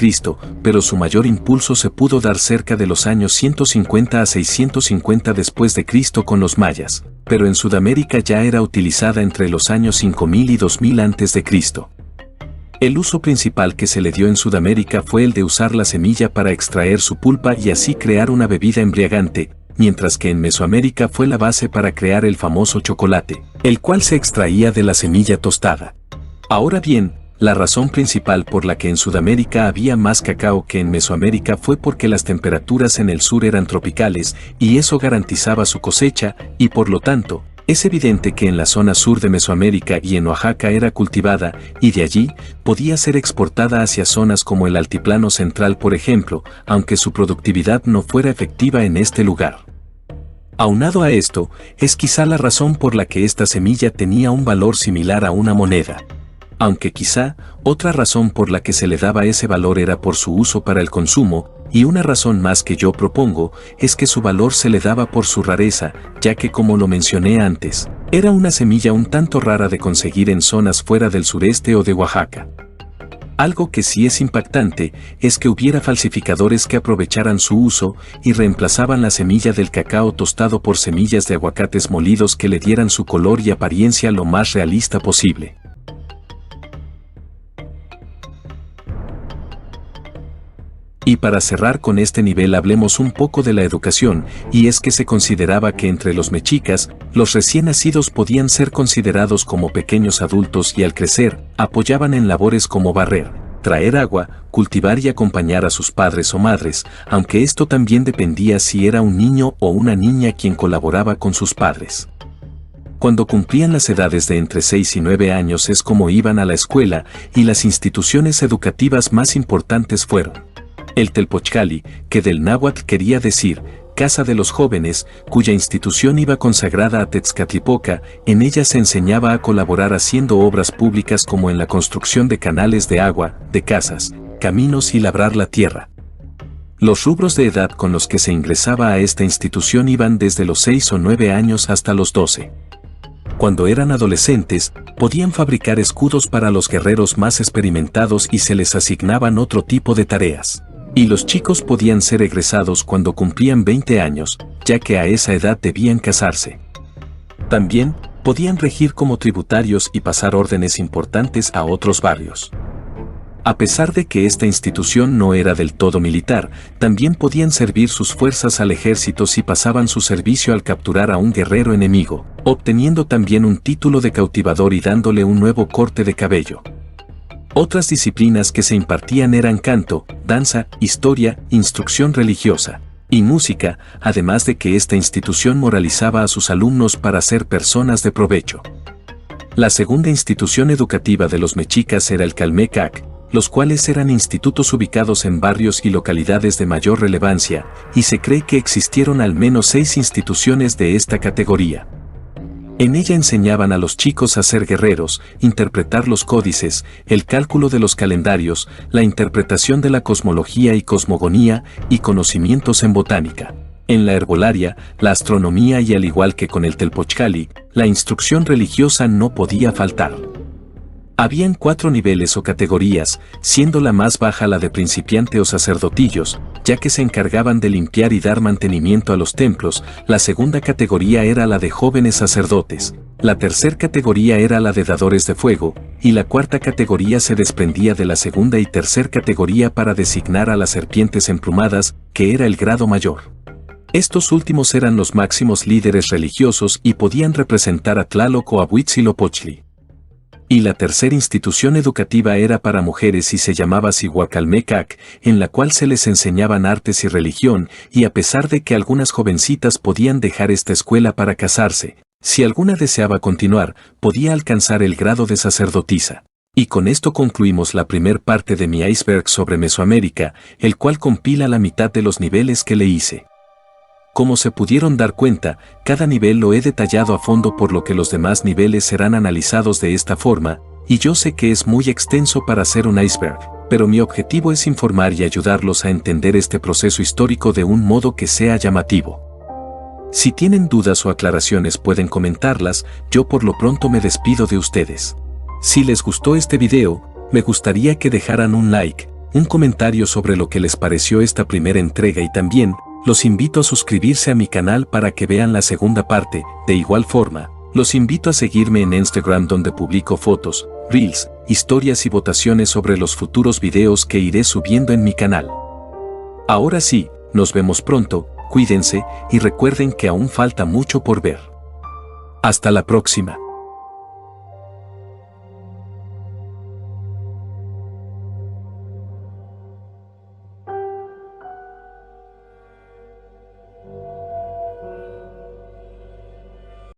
pero su mayor impulso se pudo dar cerca de los años 150 a 650 después de Cristo con los mayas, pero en Sudamérica ya era utilizada entre los años 5000 y 2000 a.C. El uso principal que se le dio en Sudamérica fue el de usar la semilla para extraer su pulpa y así crear una bebida embriagante, mientras que en Mesoamérica fue la base para crear el famoso chocolate, el cual se extraía de la semilla tostada. Ahora bien, la razón principal por la que en Sudamérica había más cacao que en Mesoamérica fue porque las temperaturas en el sur eran tropicales y eso garantizaba su cosecha, y por lo tanto, es evidente que en la zona sur de Mesoamérica y en Oaxaca era cultivada, y de allí podía ser exportada hacia zonas como el Altiplano Central por ejemplo, aunque su productividad no fuera efectiva en este lugar. Aunado a esto, es quizá la razón por la que esta semilla tenía un valor similar a una moneda. Aunque quizá, otra razón por la que se le daba ese valor era por su uso para el consumo, y una razón más que yo propongo, es que su valor se le daba por su rareza, ya que como lo mencioné antes, era una semilla un tanto rara de conseguir en zonas fuera del sureste o de Oaxaca. Algo que sí es impactante, es que hubiera falsificadores que aprovecharan su uso y reemplazaban la semilla del cacao tostado por semillas de aguacates molidos que le dieran su color y apariencia lo más realista posible. Y para cerrar con este nivel hablemos un poco de la educación, y es que se consideraba que entre los mexicas, los recién nacidos podían ser considerados como pequeños adultos y al crecer, apoyaban en labores como barrer, traer agua, cultivar y acompañar a sus padres o madres, aunque esto también dependía si era un niño o una niña quien colaboraba con sus padres. Cuando cumplían las edades de entre 6 y 9 años es como iban a la escuela, y las instituciones educativas más importantes fueron el Telpochcali, que del náhuatl quería decir Casa de los Jóvenes, cuya institución iba consagrada a Tezcatlipoca. En ella se enseñaba a colaborar haciendo obras públicas como en la construcción de canales de agua, de casas, caminos y labrar la tierra. Los rubros de edad con los que se ingresaba a esta institución iban desde los 6 o 9 años hasta los 12. Cuando eran adolescentes, podían fabricar escudos para los guerreros más experimentados y se les asignaban otro tipo de tareas. Y los chicos podían ser egresados cuando cumplían 20 años, ya que a esa edad debían casarse. También, podían regir como tributarios y pasar órdenes importantes a otros barrios. A pesar de que esta institución no era del todo militar, también podían servir sus fuerzas al ejército si pasaban su servicio al capturar a un guerrero enemigo, obteniendo también un título de cautivador y dándole un nuevo corte de cabello. Otras disciplinas que se impartían eran canto, danza, historia, instrucción religiosa y música, además de que esta institución moralizaba a sus alumnos para ser personas de provecho. La segunda institución educativa de los mexicas era el Calmecac, los cuales eran institutos ubicados en barrios y localidades de mayor relevancia, y se cree que existieron al menos 6 instituciones de esta categoría. En ella enseñaban a los chicos a ser guerreros, interpretar los códices, el cálculo de los calendarios, la interpretación de la cosmología y cosmogonía, y conocimientos en botánica. En la herbolaria, la astronomía y al igual que con el Telpochcali, la instrucción religiosa no podía faltar. Habían 4 niveles o categorías, siendo la más baja la de principiante o sacerdotillos, ya que se encargaban de limpiar y dar mantenimiento a los templos. La segunda categoría era la de jóvenes sacerdotes, la tercera categoría era la de dadores de fuego, y la cuarta categoría se desprendía de la segunda y tercera categoría para designar a las serpientes emplumadas, que era el grado mayor. Estos últimos eran los máximos líderes religiosos y podían representar a Tlaloc o a Huitzilopochtli. Y la tercera institución educativa era para mujeres y se llamaba Cihuacalmecac, en la cual se les enseñaban artes y religión, y a pesar de que algunas jovencitas podían dejar esta escuela para casarse, si alguna deseaba continuar, podía alcanzar el grado de sacerdotisa. Y con esto concluimos la primer parte de mi iceberg sobre Mesoamérica, el cual compila la mitad de los niveles que le hice. Como se pudieron dar cuenta, cada nivel lo he detallado a fondo por lo que los demás niveles serán analizados de esta forma, y yo sé que es muy extenso para ser un iceberg, pero mi objetivo es informar y ayudarlos a entender este proceso histórico de un modo que sea llamativo. Si tienen dudas o aclaraciones pueden comentarlas, yo por lo pronto me despido de ustedes. Si les gustó este video, me gustaría que dejaran un like, un comentario sobre lo que les pareció esta primera entrega y también, los invito a suscribirse a mi canal para que vean la segunda parte. De igual forma, los invito a seguirme en Instagram donde publico fotos, reels, historias y votaciones sobre los futuros videos que iré subiendo en mi canal. Ahora sí, nos vemos pronto, cuídense y recuerden que aún falta mucho por ver. Hasta la próxima.